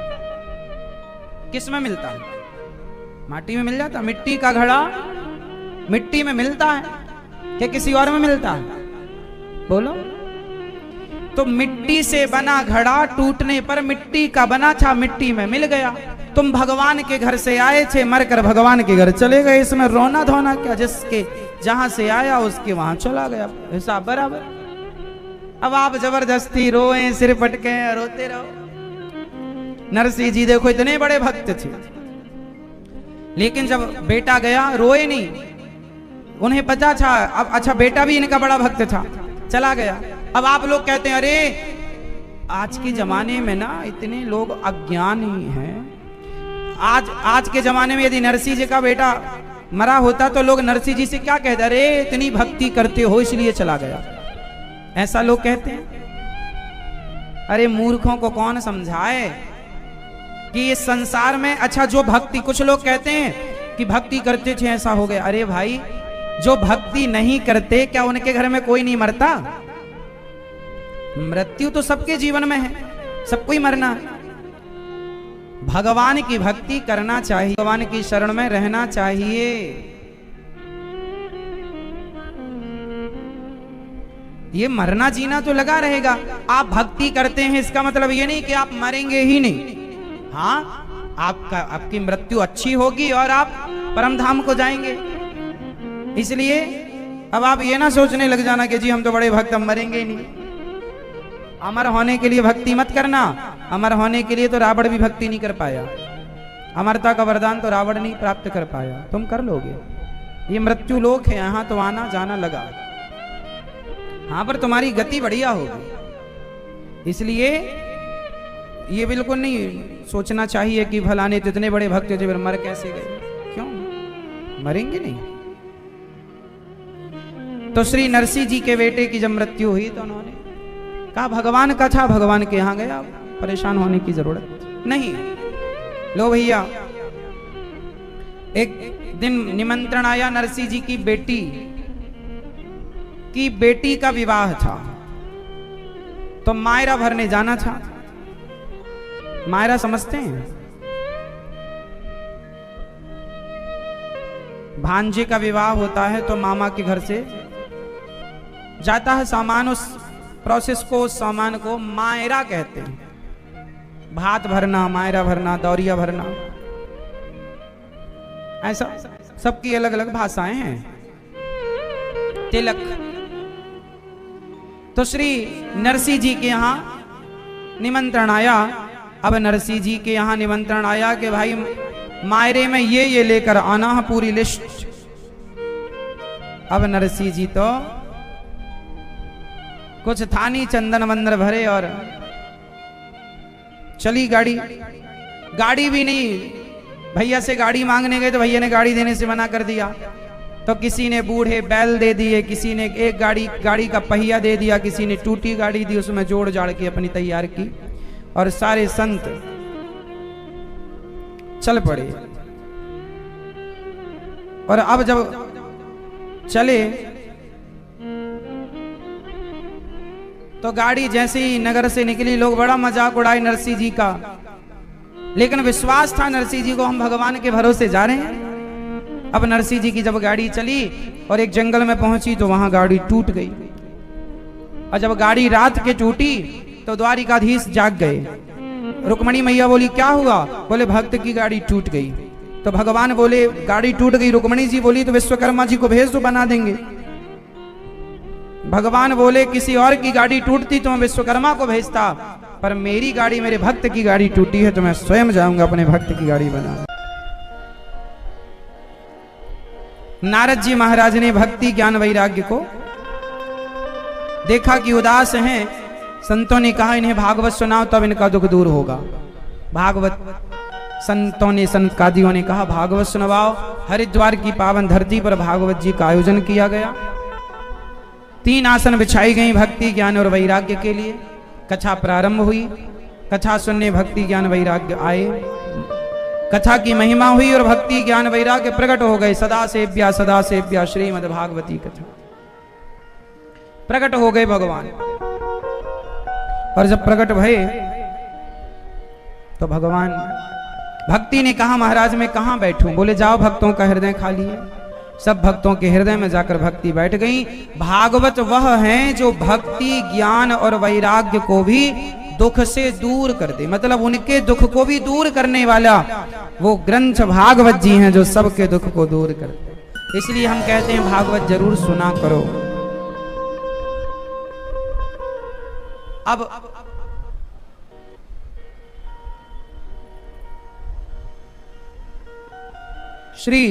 किसमें मिलता है? माटी में मिल जाता। मिट्टी का घड़ा मिट्टी में मिलता है कि किसी और में मिलता है? बोलो। तो मिट्टी से बना घड़ा टूटने पर मिट्टी का बना था, मिट्टी में मिल गया। तुम भगवान के घर से आए थे, मरकर भगवान के घर चले गए, इसमें रोना धोना क्या? जिसके जहां से आया उसके वहां चला गया, हिसाब बराबर। अब आप जबरदस्ती रोए, सिर पटके, रोते रहो। नरसिंह जी देखो इतने बड़े भक्त थे, लेकिन जब बेटा गया रोए नहीं, उन्हें पता था। अब अच्छा, बेटा भी इनका बड़ा भक्त था, चला गया। अब आप लोग कहते हैं, अरे आज के जमाने में ना इतने लोग अज्ञानी हैं। आज के जमाने में यदि नरसिंह जी का बेटा मरा होता तो लोग नरसिंह जी से क्या कहते? अरे इतनी भक्ति करते हो इसलिए चला गया, ऐसा लोग कहते हैं। अरे मूर्खों को कौन समझाए? कि ये संसार में, अच्छा जो भक्ति, कुछ लोग कहते हैं कि भक्ति करते थे ऐसा हो गया। अरे भाई, जो भक्ति नहीं करते क्या उनके घर में कोई नहीं मरता? मृत्यु तो सबके जीवन में है, सबको ही मरना है। भगवान की भक्ति करना चाहिए, भगवान की शरण में रहना चाहिए। ये मरना जीना तो लगा रहेगा। आप भक्ति करते हैं इसका मतलब ये नहीं कि आप मरेंगे ही नहीं। हाँ, आपकी मृत्यु अच्छी होगी और आप परम धाम को जाएंगे। इसलिए अब आप ये ना सोचने लग जाना कि जी हम तो बड़े भक्त, हम मरेंगे ही नहीं। अमर होने के लिए भक्ति मत करना। अमर होने के लिए तो रावण भी भक्ति नहीं कर पाया। अमरता का वरदान तो रावण नहीं प्राप्त कर पाया, तुम कर लोगे। ये मृत्यु लोक है, यहाँ तो आना जाना लगा। हाँ, पर तुम्हारी गति बढ़िया होगी। इसलिए ये बिल्कुल नहीं सोचना चाहिए कि फलाने तो इतने बड़े भक्त थे, फिर मर कैसे गए। क्यों मरेंगे नहीं? तो श्री नरसिंह जी के बेटे की जब मृत्यु हुई तो उन्होंने कहा भगवान का था, भगवान के यहां गया, परेशान होने की जरूरत नहीं। लो भैया, एक दिन निमंत्रण आया नरसिंह जी की बेटी का विवाह था, तो मायरा भरने जाना था। मायरा समझते हैं? भांजे का विवाह होता है तो मामा के घर से जाता है सामान, उस प्रोसेस को, उस सामान को मायरा कहते हैं। भात भरना, मायरा भरना, दौरिया भरना, ऐसा सबकी अलग अलग भाषाएं हैं। तिलक। तो श्री नरसिंह जी के यहां निमंत्रण आया। अब नरसिंह जी के यहां निमंत्रण आया कि भाई मायरे में ये लेकर आना है, पूरी लिस्ट। अब नरसिंह जी तो कुछ था नहीं, चंदन वंदन भरे और चली गाड़ी। गाड़ी भी नहीं, भैया से गाड़ी मांगने गए तो भैया ने गाड़ी देने से मना कर दिया। तो किसी ने बूढ़े बैल दे दिए, किसी ने एक गाड़ी का पहिया दे दिया, किसी ने टूटी गाड़ी दी, उसमें जोड़ जाड़ के अपनी तैयार की। और सारे संत चल पड़े। और अब जब चले तो गाड़ी जैसे ही नगर से निकली, लोग बड़ा मजाक उड़ाए नरसिंह जी का, लेकिन विश्वास था नरसिंह जी को, हम भगवान के भरोसे जा रहे हैं। अब नरसिंह जी की जब गाड़ी चली और एक जंगल में पहुंची तो वहां गाड़ी टूट गई। और जब गाड़ी रात के टूटी तो द्वारिकाधीश जाग गए। रुक्मणी मैया बोली क्या हुआ? बोले भक्त की गाड़ी टूट गई। तो भगवान बोले गाड़ी टूट गई। रुक्मणी जी बोली तो विश्वकर्मा जी को भेज दो, बना देंगे। भगवान बोले किसी और की गाड़ी टूटती तो मैं विश्वकर्मा को भेजता, पर मेरी गाड़ी, मेरे भक्त की गाड़ी टूटी है तो मैं स्वयं जाऊंगा अपने भक्त की गाड़ी बनाने। नारद जी महाराज ने भक्ति ज्ञान वैराग्य को देखा कि उदास हैं। संतों ने कहा इन्हें भागवत सुनाओ तब इनका दुख दूर होगा। भागवत संतों ने, संत कादियों ने कहा भागवत सुनवाओ। हरिद्वार की पावन धरती पर भागवत जी का आयोजन किया गया। 3 आसन बिछाई गई भक्ति ज्ञान और वैराग्य के लिए। कथा प्रारंभ हुई। कथा सुनने भक्ति ज्ञान वैराग्य आए। कथा की महिमा हुई और भक्ति ज्ञान वैराग्य प्रकट हो गए। सदा सेव्या श्रीमद् भागवती कथा प्रकट हो गए भगवान। और जब प्रकट भये तो भगवान, भक्ति ने कहा महाराज मैं कहां बैठूं? बोले जाओ भक्तों का हृदय खाली है। सब भक्तों के हृदय में जाकर भक्ति बैठ गई। भागवत वह हैं जो भक्ति ज्ञान और वैराग्य को भी दुख से दूर कर दे, मतलब उनके दुख को भी दूर करने वाला वो ग्रंथ भागवत जी हैं जो सबके दुख को दूर करते। इसलिए हम कहते हैं भागवत जरूर सुना करो। अब श्री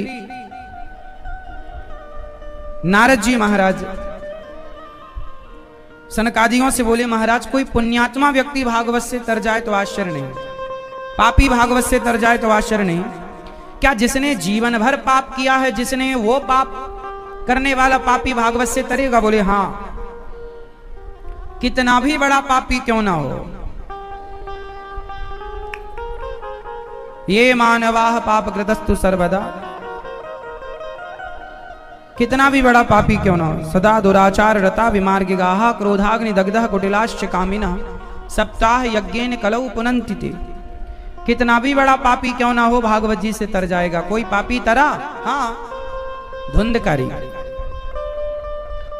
नारद जी महाराज सनकादियों से बोले महाराज कोई पुण्यात्मा व्यक्ति भागवत से तर जाए तो आश्चर्य नहीं, पापी भागवत से तर जाए तो आश्चर्य नहीं। क्या जिसने जीवन भर पाप किया है, जिसने वो पाप करने वाला पापी भागवत से तरेगा? बोले हाँ, कितना भी बड़ा पापी क्यों ना हो। ये मानवाह पाप कृतस्तु सर्वदा, कितना भी बड़ा पापी क्यों ना हो, सदा दुराचार रता विमार्गिगाः क्रोधाग्नि दग्धः कुटिलाश्च कामिनः सप्ताह यज्ञेन कलौ पुनन्ति ते। कितना भी बड़ा पापी क्यों ना हो भागवत जी से तर जाएगा। कोई पापी तरा, हाँ, धुंधकारी।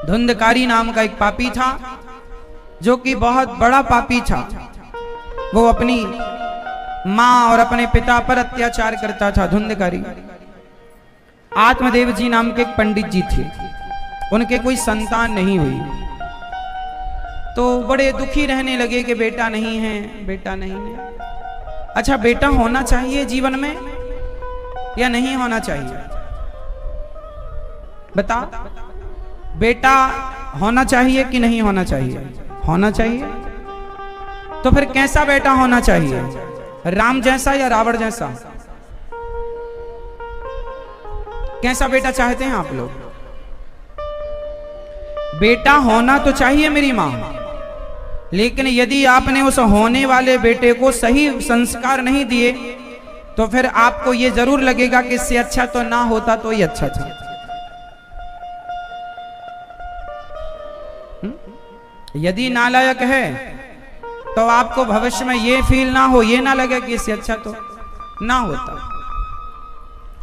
धुंधकारी नाम का एक पापी था जो कि बहुत बड़ा पापी था। वो अपनी मां और अपने पिता पर अत्याचार करता था, धुंधकारी। आत्मदेव जी नाम के एक पंडित जी थे, उनके कोई संतान नहीं हुई, तो बड़े दुखी रहने लगे कि बेटा नहीं है, बेटा नहीं है। अच्छा, बेटा होना चाहिए जीवन में या नहीं होना चाहिए? बता, बेटा होना चाहिए कि नहीं होना चाहिए? होना चाहिए। तो फिर कैसा बेटा होना चाहिए? राम जैसा या रावण जैसा? कैसा बेटा चाहते हैं आप लोग? बेटा होना तो चाहिए मेरी मां, लेकिन यदि आपने उस होने वाले बेटे को सही संस्कार नहीं दिए तो फिर आपको यह जरूर लगेगा कि इससे अच्छा तो ना होता तो ही अच्छा था। यदि नालायक है तो आपको भविष्य में ये फील ना हो, ये ना लगे कि इससे अच्छा तो ना होता।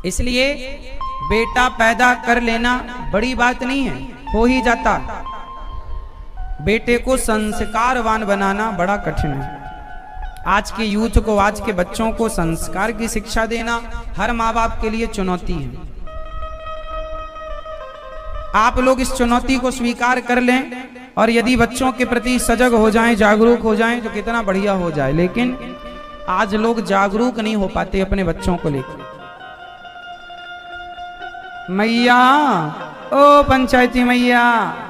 इसलिए बेटा पैदा कर लेना बड़ी बात नहीं है, हो ही जाता। बेटे को संस्कारवान बनाना बड़ा कठिन है। आज के यूथ को, आज के बच्चों को संस्कार की शिक्षा देना हर माँ बाप के लिए चुनौती है। आप लोग इस चुनौती को स्वीकार कर लें और यदि बच्चों के प्रति सजग हो जाएं, जागरूक हो जाएं तो कितना बढ़िया हो जाए। लेकिन आज लोग जागरूक नहीं हो पाते अपने बच्चों को लेकर। मैया, ओ पंचायती मैया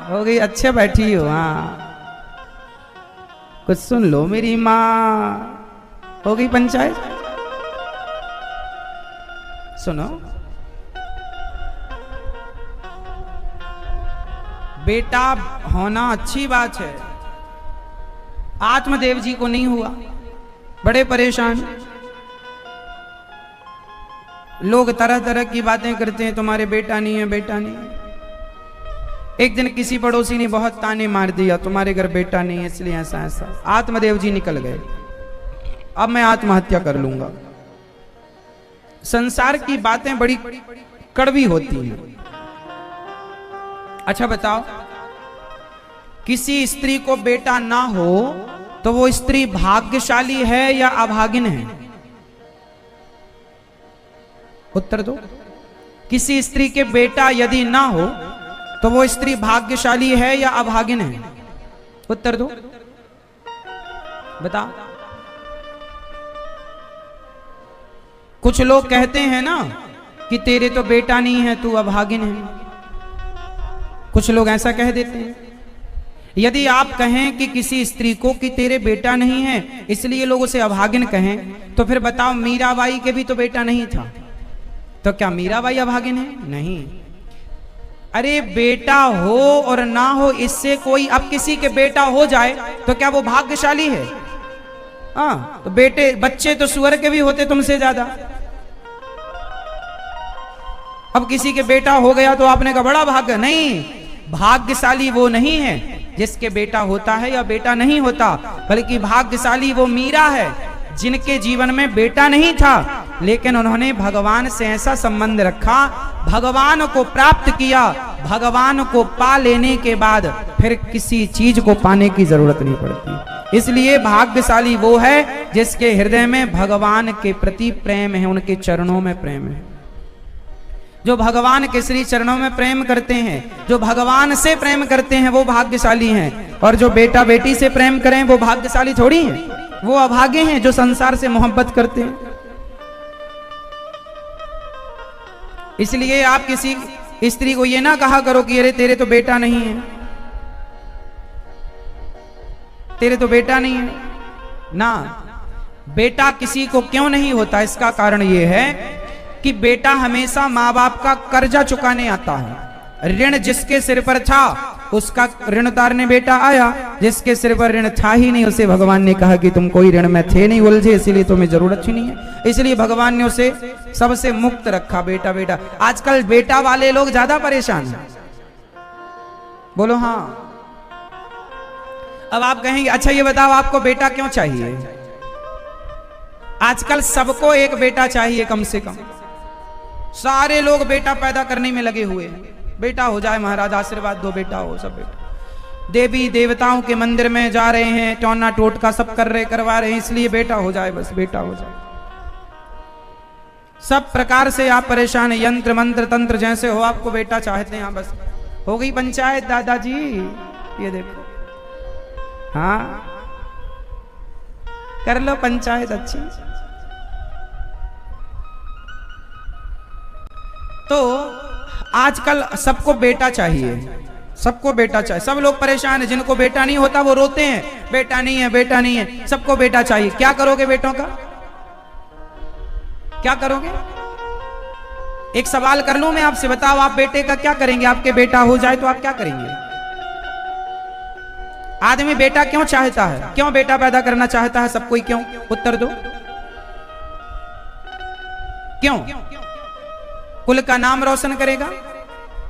हो गई, अच्छे बैठी हो, हाँ कुछ सुन लो मेरी माँ, हो गई पंचायत, सुनो। बेटा होना अच्छी बात है। आत्मदेव जी को नहीं हुआ, बड़े परेशान। लोग तरह तरह की बातें करते हैं, तुम्हारे बेटा नहीं है, बेटा नहीं है। एक दिन किसी पड़ोसी ने बहुत ताने मार दिया, तुम्हारे घर बेटा नहीं है इसलिए ऐसा ऐसा। आत्मदेव जी निकल गए, अब मैं आत्महत्या कर लूंगा। संसार की बातें बड़ी कड़वी होती हैं। अच्छा बताओ, किसी स्त्री को बेटा ना हो तो वो स्त्री भाग्यशाली है या अभागिन है? उत्तर दो। किसी स्त्री के बेटा यदि ना हो तो वो स्त्री भाग्यशाली है या अभागिन है? उत्तर दो, बता। कुछ लोग कहते हैं ना कि तेरे तो बेटा नहीं है, तू अभागिन है। कुछ लोग ऐसा कह देते हैं। यदि आप कहें कि किसी स्त्री को कि तेरे बेटा नहीं है इसलिए लोग उसे अभागिन कहें, तो फिर बताओ मीराबाई के भी तो बेटा नहीं था, तो क्या मीराबाई अभागिन है? नहीं। अरे बेटा हो और ना हो इससे कोई, अब किसी के बेटा हो जाए तो क्या वो भाग्यशाली है? हाँ, तो बेटे बच्चे तो सुअर के भी होते तुमसे ज्यादा। अब किसी के बेटा हो गया तो आपने कहा बड़ा भाग्य। नहीं, भाग्यशाली वो नहीं है जिसके बेटा होता है या बेटा नहीं होता, बल्कि भाग्यशाली वो मीरा है जिनके जीवन में बेटा नहीं था, लेकिन उन्होंने भगवान से ऐसा संबंध रखा, भगवान को प्राप्त किया, भगवान को पा लेने के बाद फिर किसी चीज को पाने की जरूरत नहीं पड़ती। इसलिए भाग्यशाली वो है जिसके हृदय में भगवान के प्रति प्रेम है, उनके चरणों में प्रेम है। जो भगवान के श्री चरणों में प्रेम करते हैं, जो भगवान से प्रेम करते हैं, वो भाग्यशाली हैं। और जो बेटा बेटी से प्रेम करें वो भाग्यशाली थोड़ी हैं, वो अभागे हैं जो संसार से मोहब्बत करते हैं। इसलिए आप किसी स्त्री को ये ना कहा करो कि अरे तेरे तो बेटा नहीं है, तेरे तो बेटा नहीं है ना। बेटा किसी को क्यों नहीं होता, इसका कारण ये है कि बेटा हमेशा माँ बाप का कर्जा चुकाने आता है। ऋण जिसके सिर पर था उसका ऋण उतारने बेटा आया, जिसके सिर पर ऋण था ही नहीं, उसे भगवान ने कहा कि तुम कोई ऋण में थे नहीं उलझे, इसीलिए तुम्हें जरूरत ही नहीं है। इसलिए भगवान ने उसे सबसे मुक्त रखा। बेटा बेटा, आजकल बेटा वाले लोग ज्यादा परेशान हैं। बोलो हाँ। अब आप कहेंगे अच्छा ये बताओ आपको बेटा क्यों चाहिए? आजकल सबको एक बेटा चाहिए कम से कम। सारे लोग बेटा पैदा करने में लगे हुए हैं। बेटा हो जाए महाराज, आशीर्वाद दो, बेटा हो, सब बेटा। देवी देवताओं के मंदिर में जा रहे हैं, टोना टोटका सब करवा रहे हैं, इसलिए बेटा हो जाए, बस बेटा हो जाए। सब प्रकार से आप परेशान हैं, यंत्र मंत्र तंत्र जैसे हो, आपको बेटा चाहते हैं। बस हो गई पंचायत दादाजी, ये देखो, हाँ कर लो पंचायत अच्छी। तो आजकल सबको बेटा चाहिए, सबको बेटा चाहिए। सब लोग परेशान हैं, जिनको बेटा नहीं होता वो रोते हैं, बेटा नहीं है, बेटा नहीं है। सबको बेटा चाहिए। क्या करोगे बेटों का? क्या करोगे? एक सवाल कर लूं मैं आपसे, बताओ आप बेटे का क्या करेंगे? आपके बेटा हो जाए तो आप क्या करेंगे? आदमी बेटा क्यों चाहता है? क्यों बेटा पैदा करना चाहता है सब कोई? क्यों? उत्तर दो। क्यों? कुल का नाम रोशन करेगा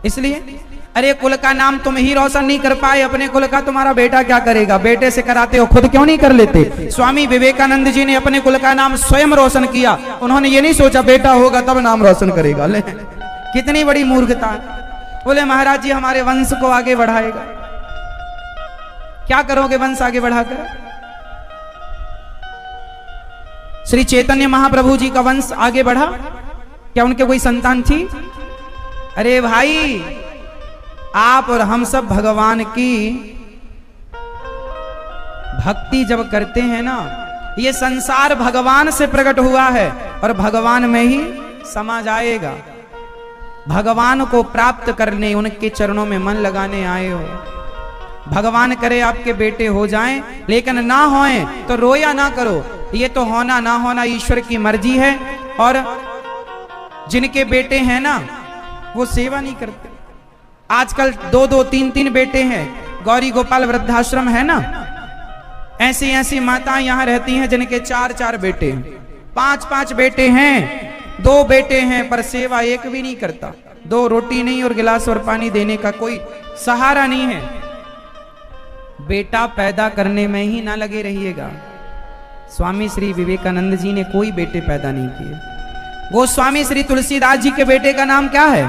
इसलिए। अरे कुल का नाम तुम ही रोशन नहीं कर पाए, अपने कुल का तुम्हारा बेटा क्या करेगा? बेटे से कराते हो, खुद क्यों नहीं कर लेते? स्वामी विवेकानंद जी ने अपने कुल का नाम स्वयं रोशन किया। उन्होंने ये नहीं सोचा बेटा होगा तब नाम रोशन करेगा। ले कितनी बड़ी मूर्खता है। बोले महाराज जी हमारे वंश को आगे बढ़ाएगा। क्या करोगे वंश आगे बढ़ाकर? श्री चैतन्य महाप्रभु जी का वंश आगे बढ़ा? क्या उनके कोई संतान थी? अरे भाई, आप और हम सब भगवान की भक्ति जब करते हैं ना, ये संसार भगवान से प्रकट हुआ है और भगवान में ही समा जाएगा। भगवान को प्राप्त करने, उनके चरणों में मन लगाने आए हो। भगवान करे आपके बेटे हो जाएं, लेकिन ना होएं तो रोया ना करो। ये तो होना ना होना ईश्वर की मर्जी है। और जिनके बेटे हैं ना वो सेवा नहीं करते। आजकल 2-2, 3-3 बेटे हैं। गौरी गोपाल वृद्धाश्रम है ना, ऐसी ऐसी माताएं यहां रहती हैं जिनके 4-4 बेटे हैं, 5-5 बेटे हैं, 2 बेटे हैं, पर सेवा एक भी नहीं करता। 2 रोटी नहीं और गिलास और पानी देने का कोई सहारा नहीं है। बेटा पैदा करने में ही ना लगे रहिएगा। स्वामी श्री विवेकानंद जी ने कोई बेटे पैदा नहीं किए। गोस्वामी श्री तुलसीदास जी के बेटे का नाम क्या है?